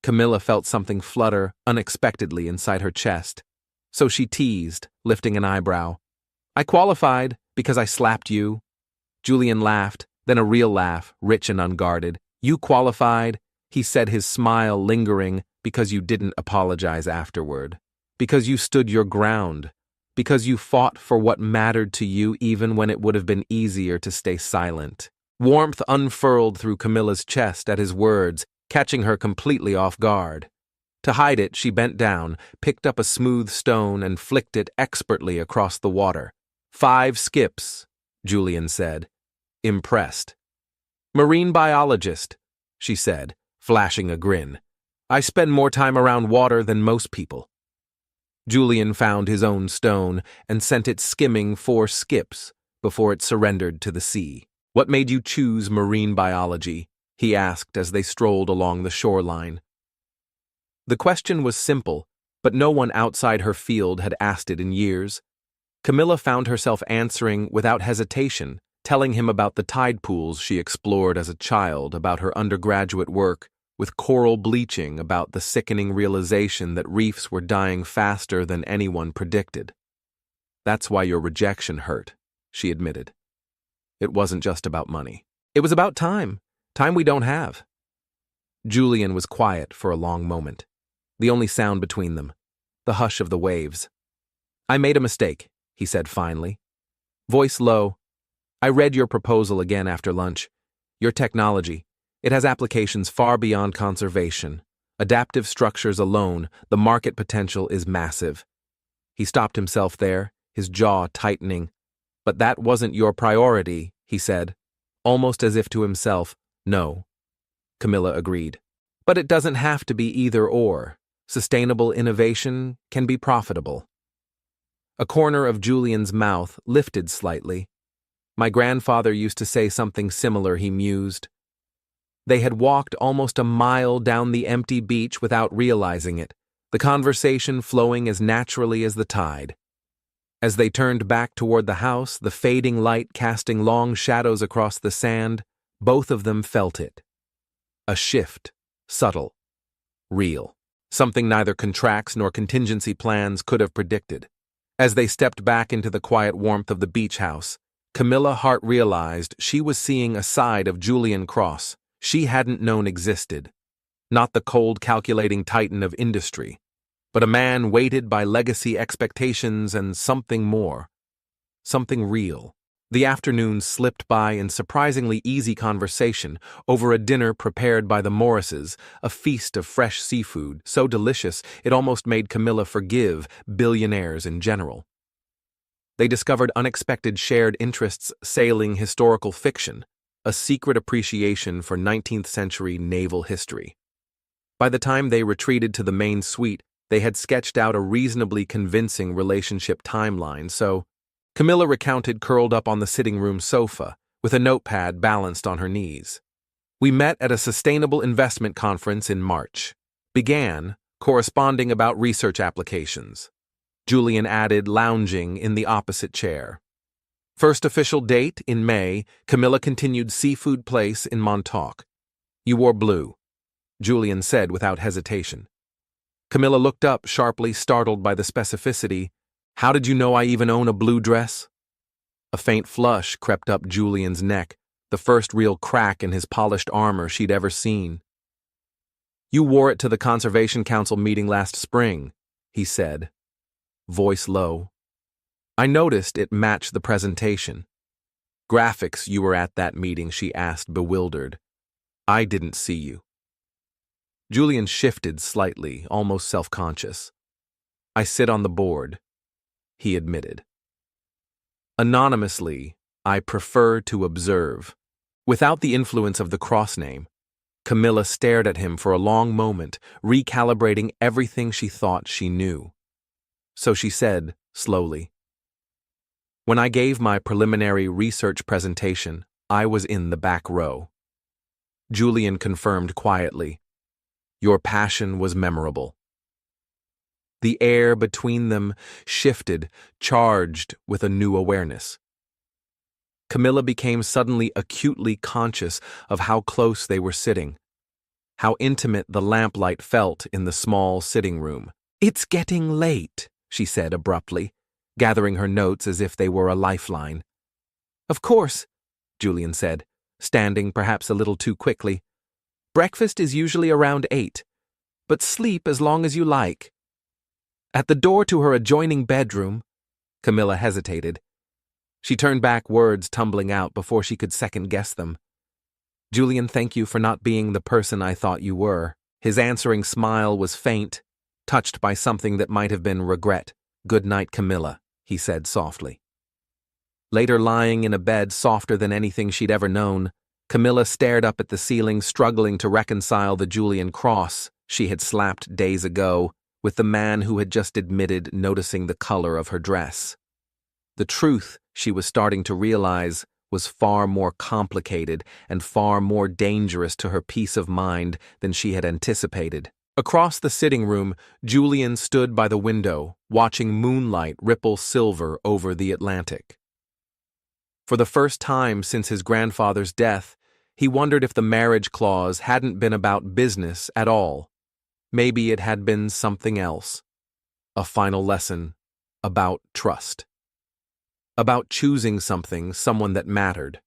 Camilla felt something flutter unexpectedly inside her chest, so she teased, lifting an eyebrow. "I qualified because I slapped you." Julian laughed, then a real laugh, rich and unguarded. "You qualified," he said, his smile lingering, "because you didn't apologize afterward. Because you stood your ground. Because you fought for what mattered to you even when it would have been easier to stay silent." Warmth unfurled through Camilla's chest at his words, catching her completely off guard. To hide it, she bent down, picked up a smooth stone, and flicked it expertly across the water. 5 skips, Julian said, impressed. "Marine biologist," she said, flashing a grin. "I spend more time around water than most people." Julian found his own stone and sent it skimming 4 skips before it surrendered to the sea. "What made you choose marine biology?" he asked as they strolled along the shoreline. The question was simple, but no one outside her field had asked it in years. Camilla found herself answering without hesitation, telling him about the tide pools she explored as a child, about her undergraduate work with coral bleaching, about the sickening realization that reefs were dying faster than anyone predicted. "That's why your rejection hurt," she admitted. "It wasn't just about money. It was about time we don't have." Julian was quiet for a long moment, the only sound between them, the hush of the waves. "I made a mistake," he said finally. Voice low. "I read your proposal again after lunch. Your technology, it has applications far beyond conservation. Adaptive structures alone, the market potential is massive." He stopped himself there, his jaw tightening. "But that wasn't your priority," he said, almost as if to himself. "No," Camilla agreed. "But it doesn't have to be either or. Sustainable innovation can be profitable." A corner of Julian's mouth lifted slightly. "My grandfather used to say something similar," he mused. They had walked almost a mile down the empty beach without realizing it, the conversation flowing as naturally as the tide. As they turned back toward the house, the fading light casting long shadows across the sand, both of them felt it. A shift, subtle, real, something neither contracts nor contingency plans could have predicted. As they stepped back into the quiet warmth of the beach house, Camilla Hart realized she was seeing a side of Julian Cross she hadn't known existed. Not the cold, calculating titan of industry, but a man weighted by legacy expectations and something more. Something real. The afternoon slipped by in surprisingly easy conversation over a dinner prepared by the Morrises, a feast of fresh seafood, so delicious it almost made Camilla forgive billionaires in general. They discovered unexpected shared interests sailing historical fiction, a secret appreciation for 19th century naval history. By the time they retreated to the main suite, they had sketched out a reasonably convincing relationship timeline, so Camilla recounted curled up on the sitting room sofa, with a notepad balanced on her knees. We met at a sustainable investment conference in March. Began, corresponding about research applications. Julian added, lounging in the opposite chair. First official date, in May, Camilla continued Seafood Place in Montauk. You wore blue, Julian said without hesitation. Camilla looked up, sharply, startled by the specificity. How did you know I even own a blue dress? A faint flush crept up Julian's neck, the first real crack in his polished armor she'd ever seen. You wore it to the Conservation Council meeting last spring, he said, voice low. I noticed it matched the presentation. Graphics, you were at that meeting, she asked, bewildered. I didn't see you. Julian shifted slightly, almost self-conscious. I sit on the board, he admitted. Anonymously, I prefer to observe. Without the influence of the cross name, Camilla stared at him for a long moment, recalibrating everything she thought she knew. So she said, slowly, when I gave my preliminary research presentation, I was in the back row. Julian confirmed quietly, your passion was memorable. The air between them shifted, charged with a new awareness. Camilla became suddenly acutely conscious of how close they were sitting, how intimate the lamplight felt in the small sitting room. It's getting late, she said abruptly, gathering her notes as if they were a lifeline. Of course, Julian said, standing perhaps a little too quickly. Breakfast is usually around 8, but sleep as long as you like. At the door to her adjoining bedroom, Camilla hesitated. She turned back, words tumbling out before she could second-guess them. Julian, thank you for not being the person I thought you were. His answering smile was faint, touched by something that might have been regret. Good night, Camilla, he said softly. Later, lying in a bed softer than anything she'd ever known, Camilla stared up at the ceiling, struggling to reconcile the Julian cross she had slapped days ago with the man who had just admitted noticing the color of her dress. The truth, she was starting to realize, was far more complicated and far more dangerous to her peace of mind than she had anticipated. Across the sitting room, Julian stood by the window, watching moonlight ripple silver over the Atlantic. For the first time since his grandfather's death, he wondered if the marriage clause hadn't been about business at all. Maybe it had been something else. A final lesson about trust. About choosing someone that mattered.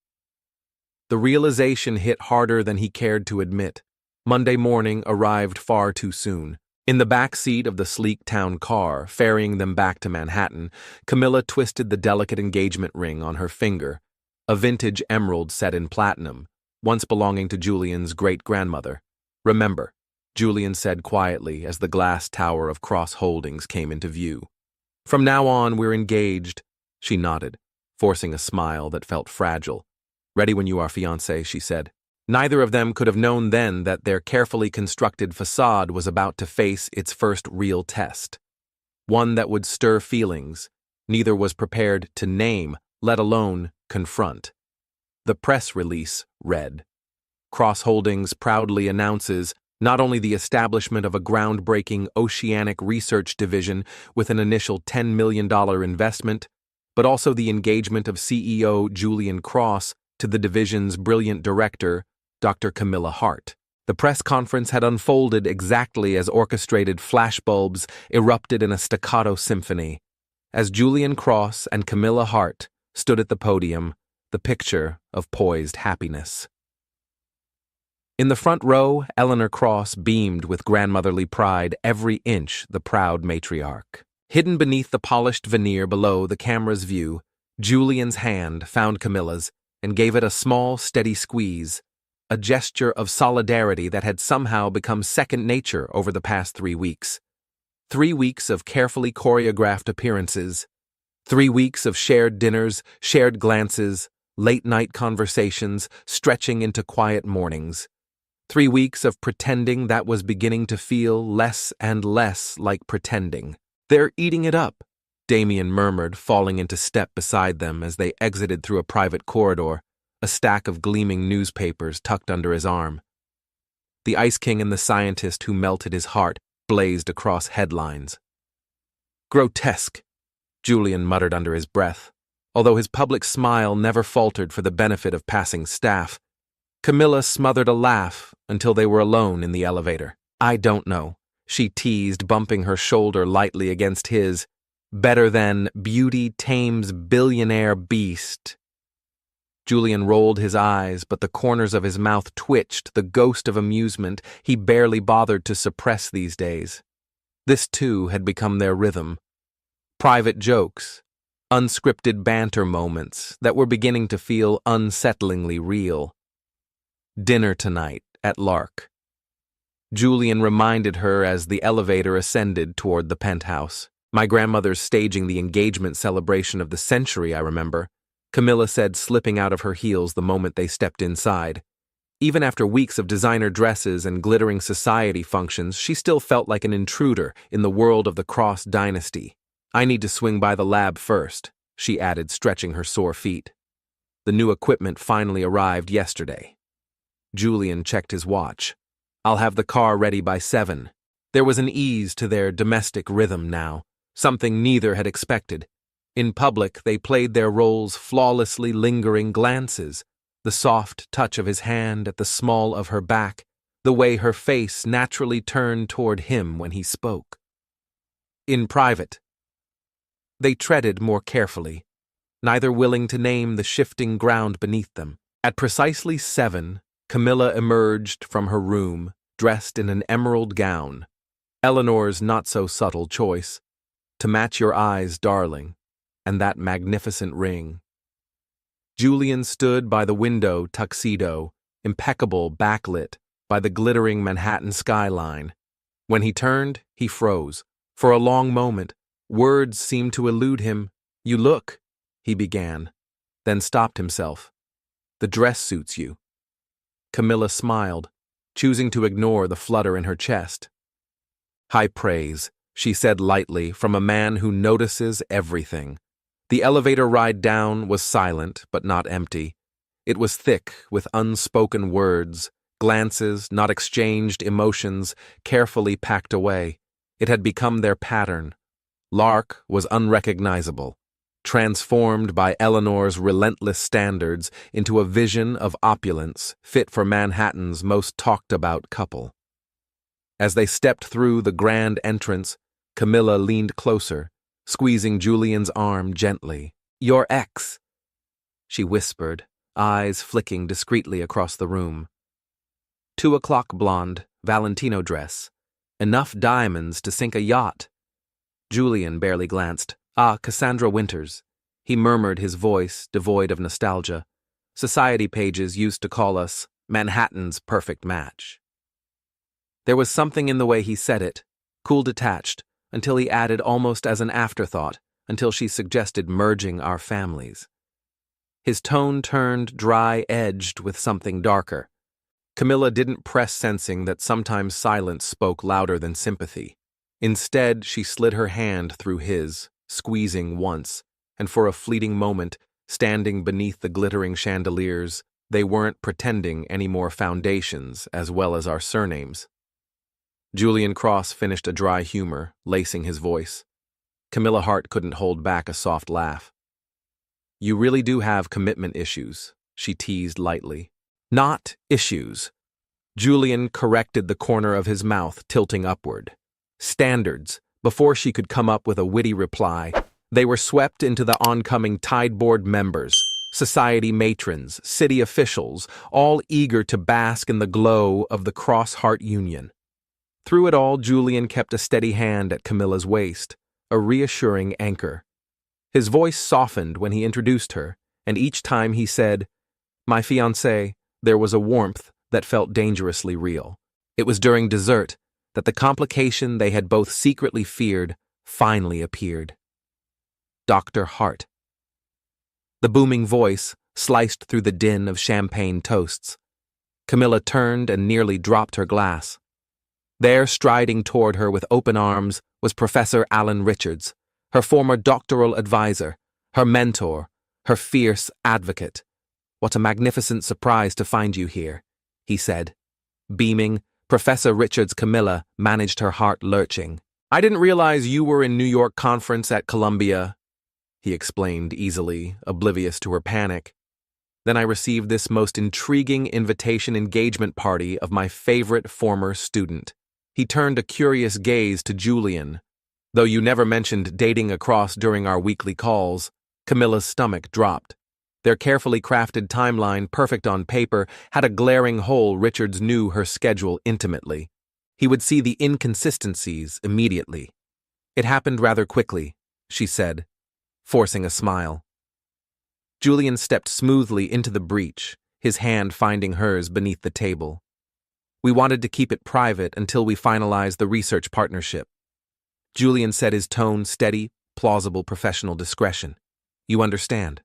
The realization hit harder than he cared to admit. Monday morning arrived far too soon. In the back seat of the sleek town car, ferrying them back to Manhattan, Camilla twisted the delicate engagement ring on her finger, a vintage emerald set in platinum, once belonging to Julian's great-grandmother. Remember, Julian said quietly as the glass tower of Cross Holdings came into view. From now on, we're engaged, she nodded, forcing a smile that felt fragile. Ready when you are, fiancé, she said. Neither of them could have known then that their carefully constructed facade was about to face its first real test. One that would stir feelings neither was prepared to name, let alone confront. The press release read, Cross Holdings proudly announces not only the establishment of a groundbreaking oceanic research division with an initial $10 million investment, but also the engagement of CEO Julian Cross to the division's brilliant director, Dr. Camilla Hart. The press conference had unfolded exactly as orchestrated flashbulbs erupted in a staccato symphony. As Julian Cross and Camilla Hart stood at the podium, the picture of poised happiness. In the front row, Eleanor Cross beamed with grandmotherly pride every inch the proud matriarch. Hidden beneath the polished veneer below the camera's view, Julian's hand found Camilla's and gave it a small, steady squeeze, a gesture of solidarity that had somehow become second nature over the past 3 weeks. 3 weeks of carefully choreographed appearances, 3 weeks of shared dinners, shared glances, late-night conversations, stretching into quiet mornings. 3 weeks of pretending that was beginning to feel less and less like pretending. "They're eating it up," Damien murmured, falling into step beside them as they exited through a private corridor, a stack of gleaming newspapers tucked under his arm. The Ice King and the Scientist Who Melted His Heart blazed across headlines. "Grotesque," Julian muttered under his breath, although his public smile never faltered for the benefit of passing staff. Camilla smothered a laugh until they were alone in the elevator. "I don't know," she teased, bumping her shoulder lightly against his. "Better than Beauty Tames Billionaire Beast." Julian rolled his eyes, but the corners of his mouth twitched, the ghost of amusement he barely bothered to suppress these days. This, too, had become their rhythm. Private jokes, unscripted banter moments that were beginning to feel unsettlingly real. Dinner tonight at Lark. Julian reminded her as the elevator ascended toward the penthouse. "My grandmother's staging the engagement celebration of the century, I remember," Camilla said, slipping out of her heels the moment they stepped inside. Even after weeks of designer dresses and glittering society functions, she still felt like an intruder in the world of the Cross dynasty. "I need to swing by the lab first," she added, stretching her sore feet. The new equipment finally arrived yesterday. Julian checked his watch. "I'll have the car ready by 7. There was an ease to their domestic rhythm now, something neither had expected. In public, they played their roles flawlessly, lingering glances, the soft touch of his hand at the small of her back, the way her face naturally turned toward him when he spoke. In private, they treaded more carefully, neither willing to name the shifting ground beneath them. At precisely 7, Camilla emerged from her room, dressed in an emerald gown, Eleanor's not-so-subtle choice, to match your eyes, darling, and that magnificent ring. Julian stood by the window tuxedo, impeccable backlit by the glittering Manhattan skyline. When he turned, he froze. For a long moment, words seemed to elude him. "You look," he began, then stopped himself. "The dress suits you." Camilla smiled, choosing to ignore the flutter in her chest. "High praise," she said lightly, from a man who notices everything. The elevator ride down was silent, but not empty. It was thick with unspoken words, glances, not exchanged emotions, carefully packed away. It had become their pattern. Lark was unrecognizable, transformed by Eleanor's relentless standards into a vision of opulence fit for Manhattan's most talked-about couple. As they stepped through the grand entrance, Camilla leaned closer, squeezing Julian's arm gently. "Your ex," she whispered, eyes flicking discreetly across the room. 2 o'clock blonde, Valentino dress. Enough diamonds to sink a yacht. Julian barely glanced. "Ah, Cassandra Winters," he murmured, his voice devoid of nostalgia. "Society pages used to call us Manhattan's perfect match." There was something in the way he said it, cool detached, until he added almost as an afterthought, until she suggested merging our families. His tone turned dry-edged with something darker. Camilla didn't press, sensing that sometimes silence spoke louder than sympathy. Instead, she slid her hand through his, squeezing once, and for a fleeting moment, standing beneath the glittering chandeliers, they weren't pretending any more foundations as well as our surnames. Julian Cross finished a dry humor, lacing his voice. Camilla Hart couldn't hold back a soft laugh. "You really do have commitment issues," she teased lightly. "Not issues." Julian corrected the corner of his mouth, tilting upward. "Standards." Before she could come up with a witty reply, they were swept into the oncoming Tide Board members, society matrons, city officials, all eager to bask in the glow of the Cross-Hart Union. Through it all, Julian kept a steady hand at Camilla's waist, a reassuring anchor. His voice softened when he introduced her, and each time he said, "My fiancée," there was a warmth that felt dangerously real. It was during dessert that the complication they had both secretly feared finally appeared. Dr. Hart. The booming voice sliced through the din of champagne toasts. Camilla turned and nearly dropped her glass. There, striding toward her with open arms, was Professor Alan Richards, her former doctoral advisor, her mentor, her fierce advocate. "What a magnificent surprise to find you here," he said. Beaming, Professor Richards' Camilla managed her heart lurching. "I didn't realize you were in New York conference at Columbia," he explained easily, oblivious to her panic. "Then I received this most intriguing invitation engagement party of my favorite former student." He turned a curious gaze to Julian. "Though you never mentioned dating across during our weekly calls," Camilla's stomach dropped. Their carefully crafted timeline, perfect on paper, had a glaring hole. Richards knew her schedule intimately. He would see the inconsistencies immediately. "It happened rather quickly," she said, forcing a smile. Julian stepped smoothly into the breach, his hand finding hers beneath the table. "We wanted to keep it private until we finalized the research partnership." Julian said, his tone steady, plausible professional discretion. "You understand?"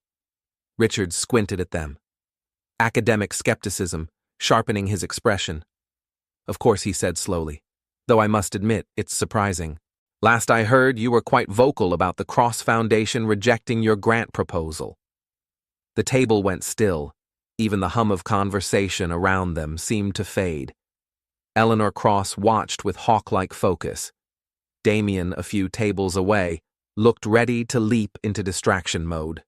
Richards squinted at them. Academic skepticism, sharpening his expression. "Of course," he said slowly, "though I must admit, it's surprising. Last I heard, you were quite vocal about the Cross Foundation rejecting your grant proposal." The table went still. Even the hum of conversation around them seemed to fade. Eleanor Cross watched with hawk-like focus. Damien, a few tables away, looked ready to leap into distraction mode.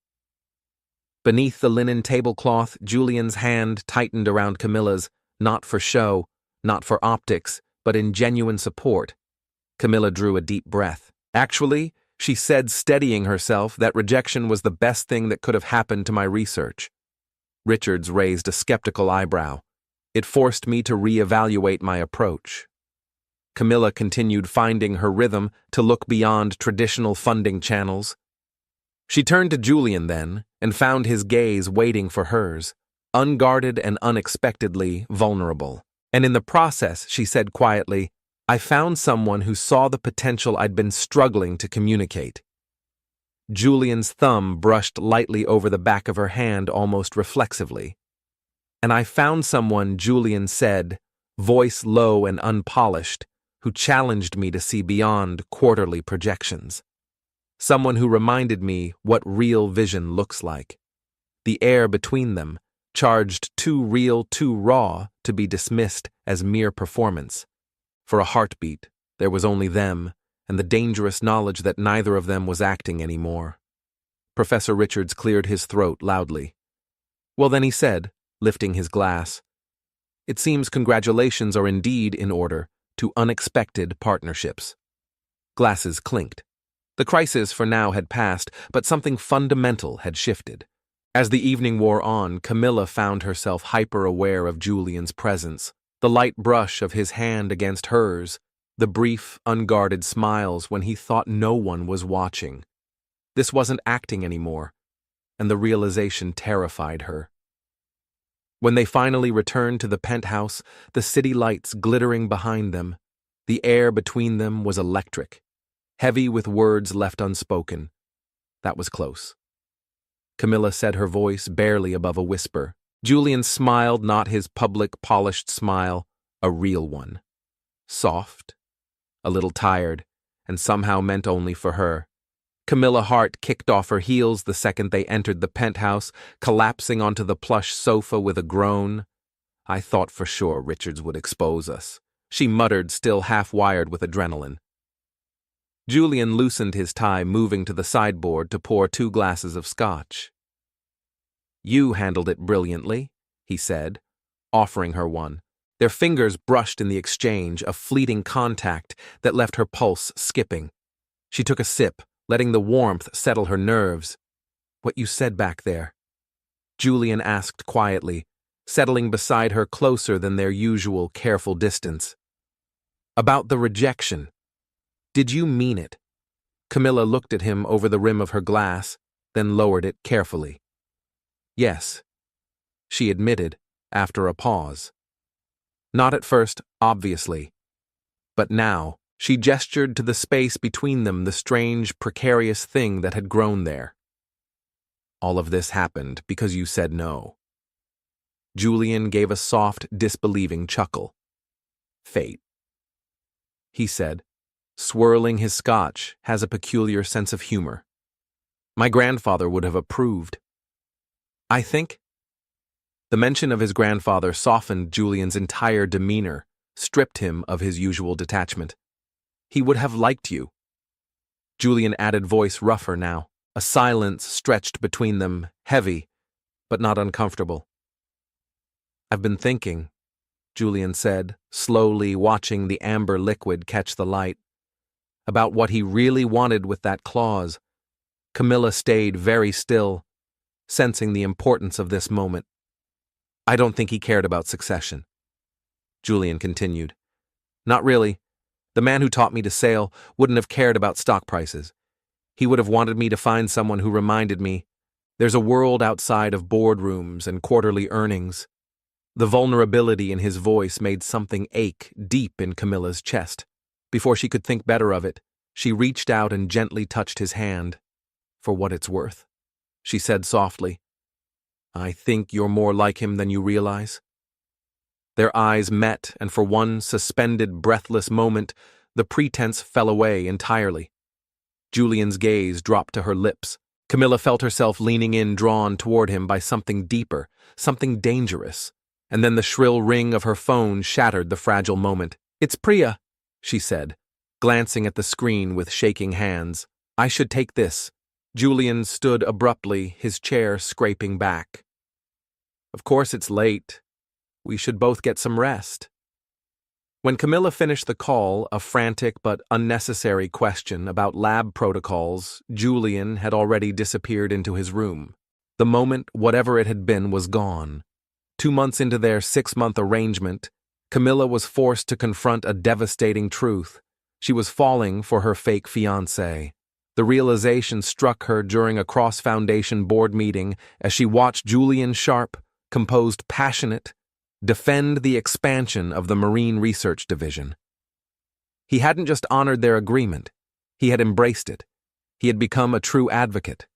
Beneath the linen tablecloth, Julian's hand tightened around Camilla's, not for show, not for optics, but in genuine support. Camilla drew a deep breath. "Actually," she said, steadying herself, "that rejection was the best thing that could have happened to my research." Richards raised a skeptical eyebrow. "It forced me to reevaluate my approach." Camilla continued, finding her rhythm to look beyond traditional funding channels. She turned to Julian then, and found his gaze waiting for hers, unguarded and unexpectedly vulnerable. And in the process, she said quietly, "I found someone who saw the potential I'd been struggling to communicate." Julian's thumb brushed lightly over the back of her hand almost reflexively. "And I found someone," Julian said, voice low and unpolished, "who challenged me to see beyond quarterly projections. Someone who reminded me what real vision looks like. The air between them, charged too real, too raw, to be dismissed as mere performance. For a heartbeat, there was only them, and the dangerous knowledge that neither of them was acting anymore." Professor Richards cleared his throat loudly. "Well then," he said, lifting his glass, "it seems congratulations are indeed in order to unexpected partnerships." Glasses clinked. The crisis for now had passed, but something fundamental had shifted. As the evening wore on, Camilla found herself hyper-aware of Julian's presence, the light brush of his hand against hers, the brief, unguarded smiles when he thought no one was watching. This wasn't acting anymore, and the realization terrified her. When they finally returned to the penthouse, the city lights glittering behind them, the air between them was electric, heavy with words left unspoken. That was close. Camilla said, her voice barely above a whisper. Julian smiled, not his public, polished smile, a real one. Soft, a little tired, and somehow meant only for her. Camilla Hart kicked off her heels the second they entered the penthouse, collapsing onto the plush sofa with a groan. "I thought for sure Richards would expose us," she muttered, still half-wired with adrenaline. Julian loosened his tie, moving to the sideboard to pour 2 glasses of scotch. "You handled it brilliantly," he said, offering her one. Their fingers brushed in the exchange, a fleeting contact that left her pulse skipping. She took a sip, letting the warmth settle her nerves. "What you said back there?" Julian asked quietly, settling beside her closer than their usual careful distance. "About the rejection. Did you mean it?" Camilla looked at him over the rim of her glass, then lowered it carefully. Yes, she admitted, after a pause. Not at first, obviously. But now, she gestured to the space between them, the strange, precarious thing that had grown there. All of this happened because you said no. Julian gave a soft, disbelieving chuckle. Fate, he said, swirling his scotch, has a peculiar sense of humor. My grandfather would have approved. I think. The mention of his grandfather softened Julian's entire demeanor, stripped him of his usual detachment. He would have liked you. Julian added, voice rougher now. A silence stretched between them, heavy, but not uncomfortable. I've been thinking, Julian said, slowly watching the amber liquid catch the light, about what he really wanted with that clause. Camilla stayed very still, sensing the importance of this moment. I don't think he cared about succession. Julian continued. Not really. The man who taught me to sail wouldn't have cared about stock prices. He would have wanted me to find someone who reminded me, there's a world outside of boardrooms and quarterly earnings. The vulnerability in his voice made something ache deep in Camilla's chest. Before she could think better of it, she reached out and gently touched his hand. For what it's worth, she said softly. I think you're more like him than you realize. Their eyes met, and for one suspended, breathless moment, the pretense fell away entirely. Julian's gaze dropped to her lips. Camilla felt herself leaning in, drawn toward him by something deeper, something dangerous. And then the shrill ring of her phone shattered the fragile moment. It's Priya, she said, glancing at the screen with shaking hands. I should take this. Julian stood abruptly, his chair scraping back. Of course it's late. We should both get some rest. When Camilla finished the call, a frantic but unnecessary question about lab protocols, Julian had already disappeared into his room. The moment whatever it had been was gone. 2 months into their 6-month arrangement, Camilla was forced to confront a devastating truth. She was falling for her fake fiancé. The realization struck her during a cross-foundation board meeting as she watched Julian Sharp, composed passionate, defend the expansion of the Marine Research Division. He hadn't just honored their agreement, he had embraced it. He had become a true advocate.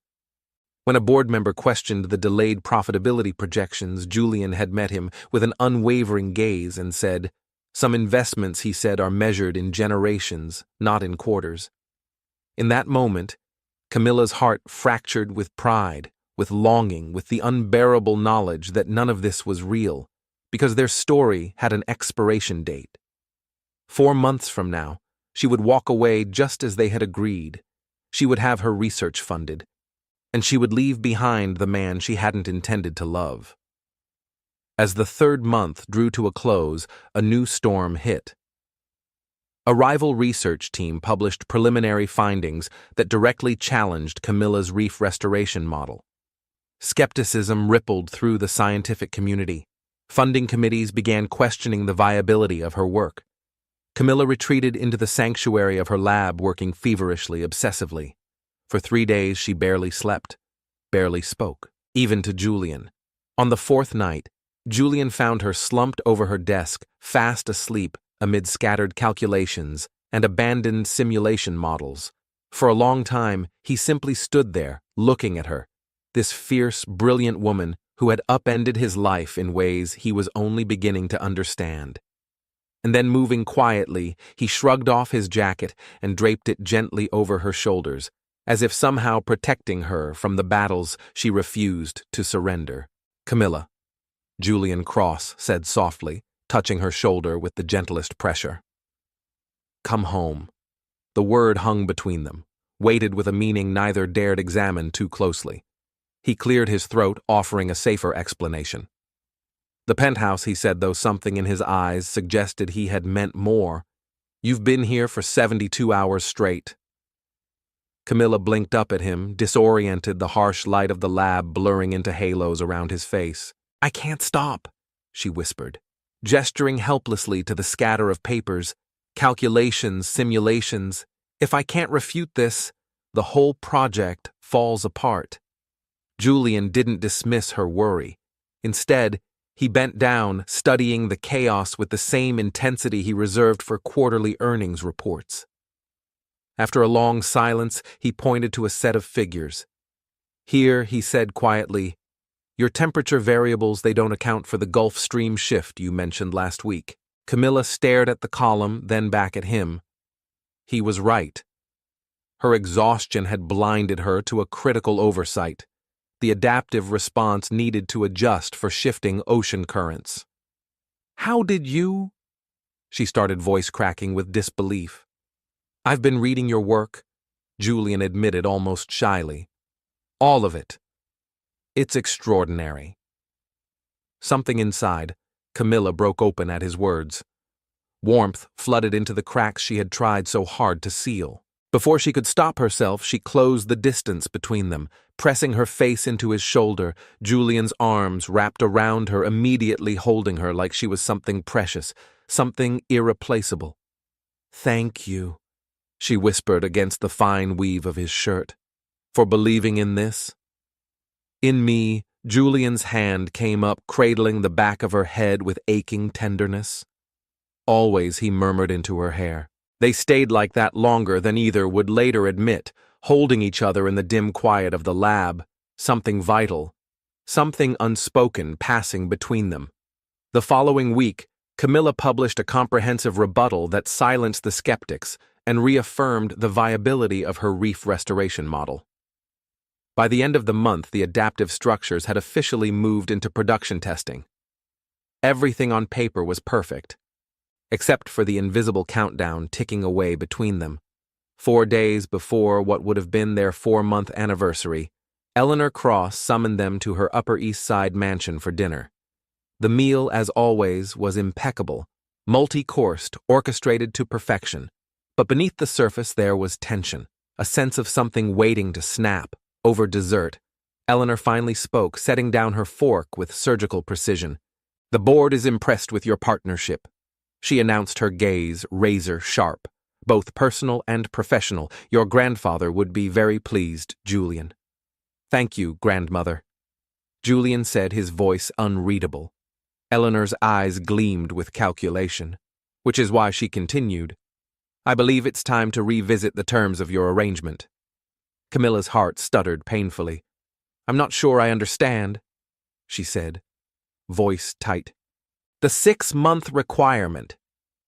When a board member questioned the delayed profitability projections, Julian had met him with an unwavering gaze and said, some investments, he said, are measured in generations, not in quarters. In that moment, Camilla's heart fractured with pride, with longing, with the unbearable knowledge that none of this was real, because their story had an expiration date. 4 months from now, she would walk away just as they had agreed. She would have her research funded, and she would leave behind the man she hadn't intended to love. As the 3rd month drew to a close, a new storm hit. A rival research team published preliminary findings that directly challenged Camilla's reef restoration model. Skepticism rippled through the scientific community. Funding committees began questioning the viability of her work. Camilla retreated into the sanctuary of her lab, working feverishly, obsessively. For 3 days she barely slept, barely spoke, even to Julian. On the 4th night, Julian found her slumped over her desk, fast asleep amid scattered calculations and abandoned simulation models. For a long time, he simply stood there, looking at her, this fierce, brilliant woman who had upended his life in ways he was only beginning to understand. And then, moving quietly, he shrugged off his jacket and draped it gently over her shoulders, as if somehow protecting her from the battles she refused to surrender. Camilla, Julian Cross said softly, touching her shoulder with the gentlest pressure. Come home. The word hung between them, weighted with a meaning neither dared examine too closely. He cleared his throat, offering a safer explanation. The penthouse, he said, though something in his eyes suggested he had meant more. You've been here for 72 hours straight. Camilla blinked up at him, disoriented, the harsh light of the lab blurring into halos around his face. I can't stop, she whispered, gesturing helplessly to the scatter of papers, calculations, simulations. If I can't refute this, the whole project falls apart. Julian didn't dismiss her worry. Instead, he bent down, studying the chaos with the same intensity he reserved for quarterly earnings reports. After a long silence, he pointed to a set of figures. Here, he said quietly, "Your temperature variables, they don't account for the Gulf Stream shift you mentioned last week." Camilla stared at the column, then back at him. He was right. Her exhaustion had blinded her to a critical oversight. The adaptive response needed to adjust for shifting ocean currents. "How did you?" She started voice cracking with disbelief. "I've been reading your work," Julian admitted almost shyly. "All of it. It's extraordinary." Something inside, Camilla broke open at his words. Warmth flooded into the cracks she had tried so hard to seal. Before she could stop herself, she closed the distance between them, pressing her face into his shoulder, Julian's arms wrapped around her, immediately holding her like she was something precious, something irreplaceable. "Thank you," she whispered against the fine weave of his shirt, "for believing in this." In me, Julian's hand came up, cradling the back of her head with aching tenderness. "Always," he murmured into her hair. They stayed like that longer than either would later admit, holding each other in the dim quiet of the lab, something vital, something unspoken passing between them. The following week, Camilla published a comprehensive rebuttal that silenced the skeptics and reaffirmed the viability of her reef restoration model. By the end of the month, the adaptive structures had officially moved into production testing. Everything on paper was perfect, except for the invisible countdown ticking away between them. 4 days before what would have been their 4-month anniversary, Eleanor Cross summoned them to her Upper East Side mansion for dinner. The meal, as always, was impeccable, multi-coursed, orchestrated to perfection. But beneath the surface there was tension, a sense of something waiting to snap. Over dessert, Eleanor finally spoke, setting down her fork with surgical precision. "The board is impressed with your partnership," she announced, her gaze razor sharp, both personal and professional. "Your grandfather would be very pleased, Julian." "Thank you, grandmother," Julian said, his voice unreadable. Eleanor's eyes gleamed with calculation, which is why she continued, "I believe it's time to revisit the terms of your arrangement." Camilla's heart stuttered painfully. "I'm not sure I understand," she said, voice tight. "The 6-month requirement,"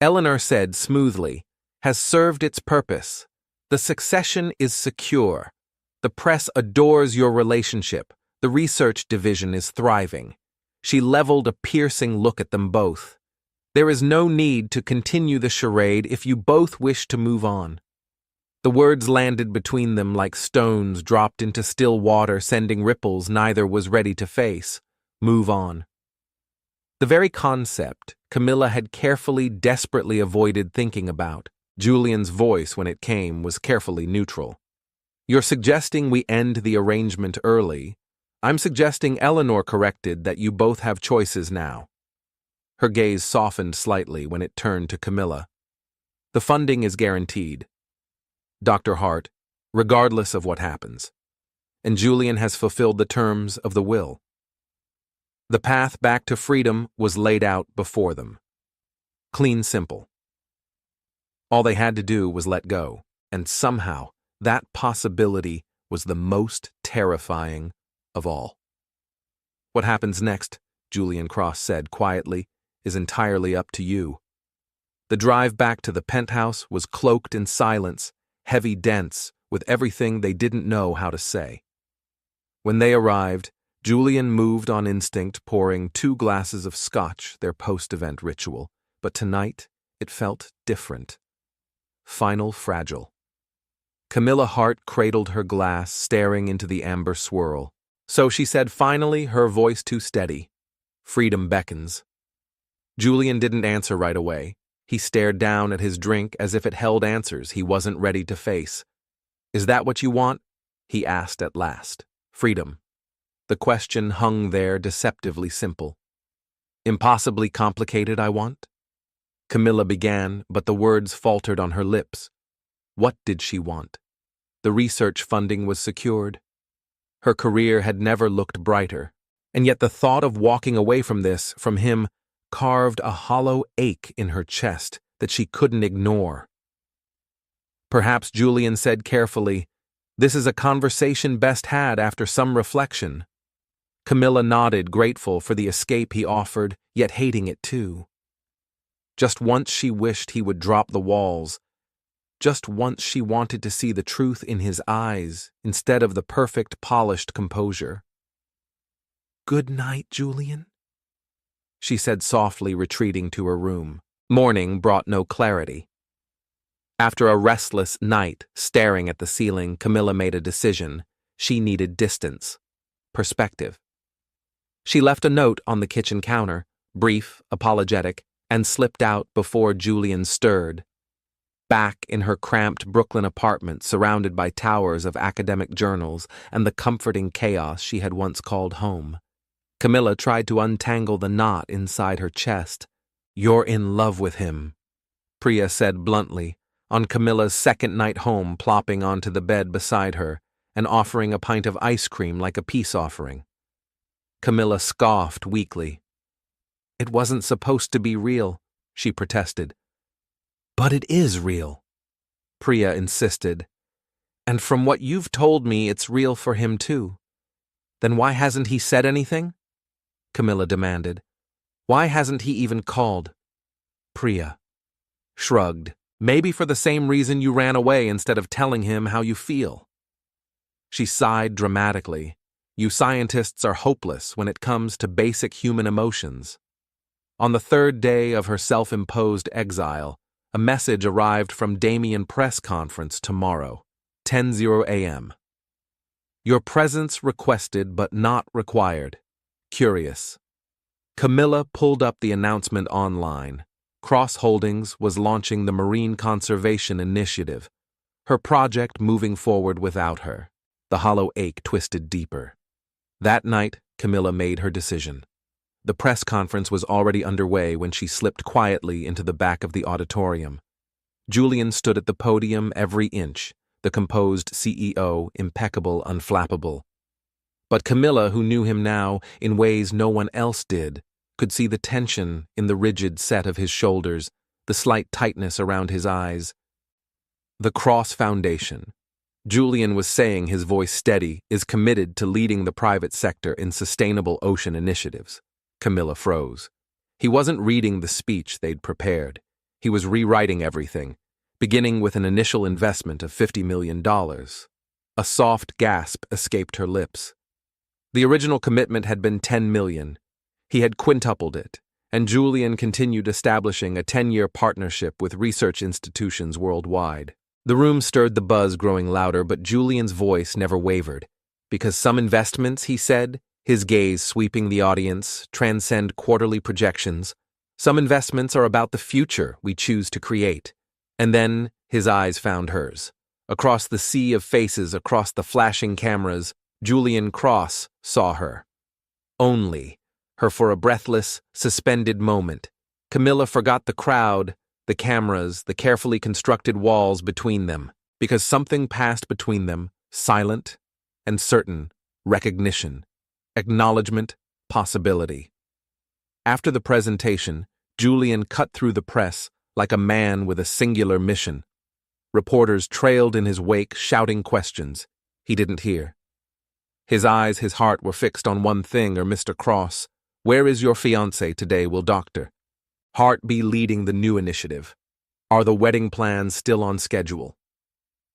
Eleanor said smoothly, "has served its purpose. The succession is secure. The press adores your relationship. The research division is thriving." She leveled a piercing look at them both. "There is no need to continue the charade if you both wish to move on." The words landed between them like stones dropped into still water, sending ripples neither was ready to face. Move on. The very concept Camilla had carefully, desperately avoided thinking about. Julian's voice, when it came, was carefully neutral. "You're suggesting we end the arrangement early. I'm suggesting," Eleanor corrected, "that you both have choices now." Her gaze softened slightly when it turned to Camilla. "The funding is guaranteed, Dr. Hart, regardless of what happens. And Julian has fulfilled the terms of the will." The path back to freedom was laid out before them. Clean, simple. All they had to do was let go, and somehow that possibility was the most terrifying of all. "What happens next," Julian Cross said quietly, "is entirely up to you." The drive back to the penthouse was cloaked in silence, heavy, dense, with everything they didn't know how to say. When they arrived, Julian moved on instinct, pouring 2 glasses of scotch, their post-event ritual. But tonight, it felt different. Final, fragile. Camilla Hart cradled her glass, staring into the amber swirl. "So," she said finally, her voice too steady, "freedom beckons." Julian didn't answer right away. He stared down at his drink as if it held answers he wasn't ready to face. "Is that what you want?" he asked at last. "Freedom." The question hung there, deceptively simple. "Impossibly complicated, I want?" Camilla began, but the words faltered on her lips. What did she want? The research funding was secured. Her career had never looked brighter, and yet the thought of walking away from him, carved a hollow ache in her chest that she couldn't ignore. Perhaps Julian said carefully, "This is a conversation best had after some reflection." Camilla nodded, grateful for the escape he offered, yet hating it too. Just once she wished he would drop the walls. Just once she wanted to see the truth in his eyes instead of the perfect, polished composure. "Good night, Julian," she said softly, retreating to her room. Morning brought no clarity. After a restless night staring at the ceiling, Camilla made a decision. She needed distance, perspective. She left a note on the kitchen counter, brief, apologetic, and slipped out before Julian stirred. Back in her cramped Brooklyn apartment, surrounded by towers of academic journals and the comforting chaos she had once called home, Camilla tried to untangle the knot inside her chest. "You're in love with him," Priya said bluntly, on Camilla's second night home, plopping onto the bed beside her and offering a pint of ice cream like a peace offering. Camilla scoffed weakly. "It wasn't supposed to be real," she protested. "But it is real," Priya insisted. "And from what you've told me, it's real for him too. Then why hasn't he said anything?" Camilla demanded. "Why hasn't he even called?" Priya shrugged. "Maybe for the same reason you ran away instead of telling him how you feel." She sighed dramatically. "You scientists are hopeless when it comes to basic human emotions." On the third day of her self-imposed exile, a message arrived from Damien press conference tomorrow, 10:00 a.m. "Your presence requested but not required. Curious." Camilla pulled up the announcement online. Cross Holdings was launching the Marine Conservation Initiative, her project moving forward without her. The hollow ache twisted deeper. That night, Camilla made her decision. The press conference was already underway when she slipped quietly into the back of the auditorium. Julian stood at the podium, every inch, the composed CEO, impeccable, unflappable. But Camilla, who knew him now in ways no one else did, could see the tension in the rigid set of his shoulders, the slight tightness around his eyes. "The Cross Foundation," Julian was saying, his voice steady, "is committed to leading the private sector in sustainable ocean initiatives." Camilla froze. He wasn't reading the speech they'd prepared. He was rewriting everything, beginning with an initial investment of $50 million. A soft gasp escaped her lips. The original commitment had been $10 million. He had quintupled it, and Julian continued establishing a 10-year partnership with research institutions worldwide. The room stirred the buzz growing louder, but Julian's voice never wavered. "Because some investments," he said, his gaze sweeping the audience, "transcend quarterly projections. Some investments are about the future we choose to create." And then his eyes found hers. Across the sea of faces, across the flashing cameras, Julian Cross saw her. Only her for a breathless, suspended moment. Camilla forgot the crowd, the cameras, the carefully constructed walls between them, because something passed between them, silent and certain: recognition, acknowledgement, possibility. After the presentation, Julian cut through the press like a man with a singular mission. Reporters trailed in his wake, shouting questions. He didn't hear. His eyes, his heart were fixed on one thing, or Mr. Cross. "Where is your fiancé today, will doctor? Hart be leading the new initiative? Are the wedding plans still on schedule?"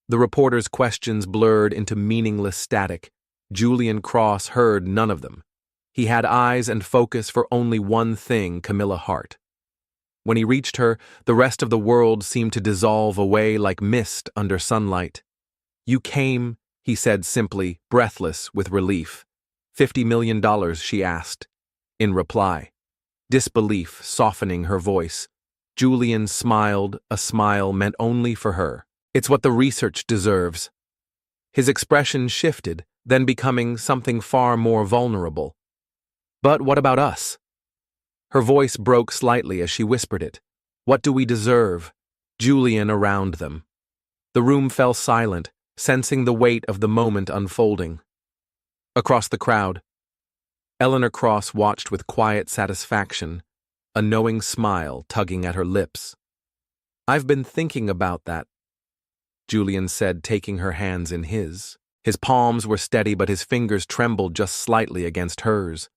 The reporter's questions blurred into meaningless static. Julian Cross heard none of them. He had eyes and focus for only one thing: Camilla Hart. When he reached her, the rest of the world seemed to dissolve away like mist under sunlight. "You came," he said simply, breathless with relief. $50 million, she asked. In reply, disbelief softening her voice. Julian smiled, a smile meant only for her. "It's what the research deserves." His expression shifted, then becoming something far more vulnerable. "But what about us?" Her voice broke slightly as she whispered it. "What do we deserve?" Julian around them. The room fell silent, sensing the weight of the moment unfolding. Across the crowd, Eleanor Cross watched with quiet satisfaction, a knowing smile tugging at her lips. "I've been thinking about that," Julian said, taking her hands in his. His palms were steady, but his fingers trembled just slightly against hers.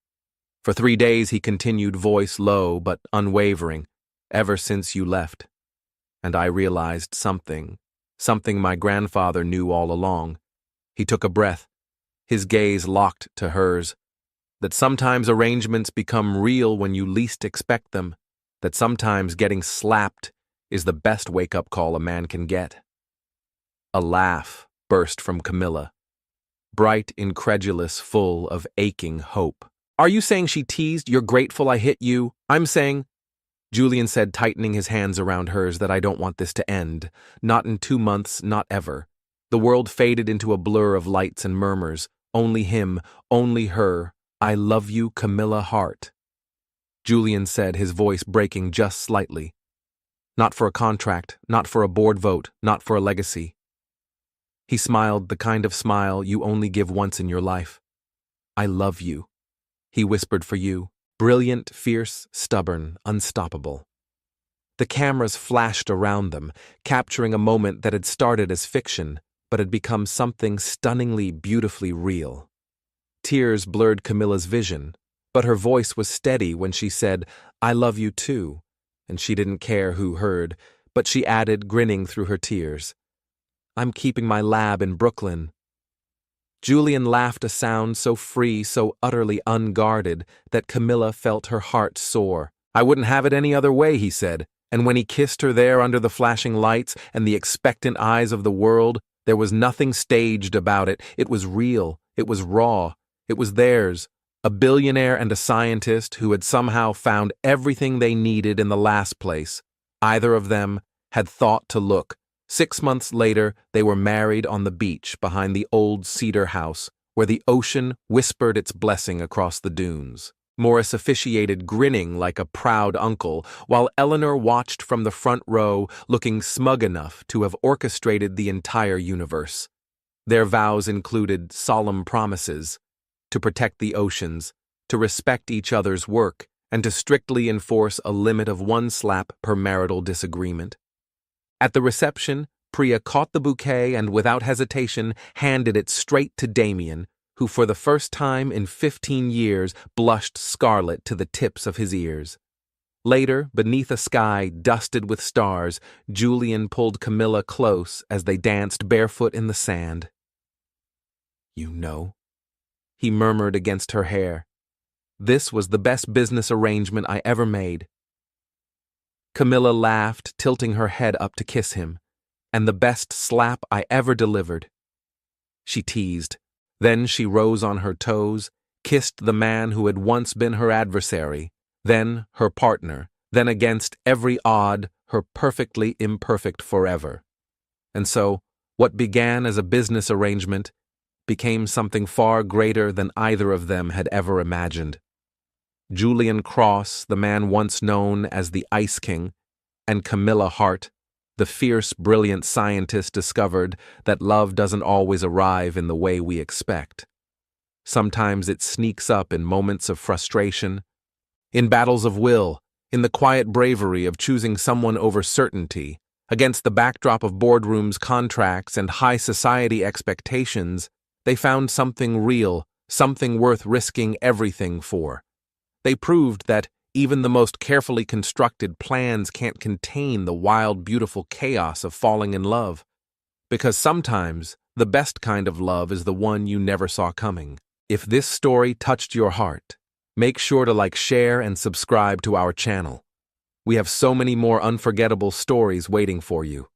For 3 days he continued, voice low but unwavering, "Ever since you left. And I realized something my grandfather knew all along." He took a breath, his gaze locked to hers. "That sometimes arrangements become real when you least expect them. That sometimes getting slapped is the best wake-up call a man can get." A laugh burst from Camilla, bright, incredulous, full of aching hope. "Are you saying," she teased, "you're grateful I hit you?" "I'm saying," Julian said, tightening his hands around hers, "that I don't want this to end. Not in 2 months, not ever." The world faded into a blur of lights and murmurs. Only him, only her. "I love you, Camilla Hart," Julian said, his voice breaking just slightly. "Not for a contract, not for a board vote, not for a legacy." He smiled, the kind of smile you only give once in your life. "I love you," he whispered, "for you. Brilliant, fierce, stubborn, unstoppable." The cameras flashed around them, capturing a moment that had started as fiction, but had become something stunningly, beautifully real. Tears blurred Camilla's vision, but her voice was steady when she said, "I love you too," and she didn't care who heard, but she added, grinning through her tears, "I'm keeping my lab in Brooklyn." Julian laughed, a sound so free, so utterly unguarded, that Camilla felt her heart soar. "I wouldn't have it any other way," he said, and when he kissed her there under the flashing lights and the expectant eyes of the world, there was nothing staged about it. It was real, it was raw, it was theirs, a billionaire and a scientist who had somehow found everything they needed in the last place. Either of them had thought to look. 6 months later, they were married on the beach behind the old cedar house, where the ocean whispered its blessing across the dunes. Morris officiated, grinning like a proud uncle, while Eleanor watched from the front row, looking smug enough to have orchestrated the entire universe. Their vows included solemn promises to protect the oceans, to respect each other's work, and to strictly enforce a limit of 1 slap per marital disagreement. At the reception, Priya caught the bouquet and, without hesitation, handed it straight to Damien, who for the first time in 15 years blushed scarlet to the tips of his ears. Later, beneath a sky dusted with stars, Julian pulled Camilla close as they danced barefoot in the sand. "You know," he murmured against her hair, "this was the best business arrangement I ever made." Camilla laughed, tilting her head up to kiss him. "And the best slap I ever delivered," she teased. Then she rose on her toes, kissed the man who had once been her adversary, then her partner, then against every odd, her perfectly imperfect forever. And so, what began as a business arrangement became something far greater than either of them had ever imagined. Julian Cross, the man once known as the Ice King, and Camilla Hart, the fierce, brilliant scientist, discovered that love doesn't always arrive in the way we expect. Sometimes it sneaks up in moments of frustration, in battles of will, in the quiet bravery of choosing someone over certainty. Against the backdrop of boardrooms, contracts, and high society expectations, they found something real, something worth risking everything for. They proved that even the most carefully constructed plans can't contain the wild, beautiful chaos of falling in love. Because sometimes the best kind of love is the one you never saw coming. If this story touched your heart, make sure to like, share, and subscribe to our channel. We have so many more unforgettable stories waiting for you.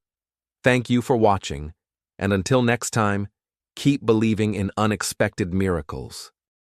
Thank you for watching, and until next time, keep believing in unexpected miracles.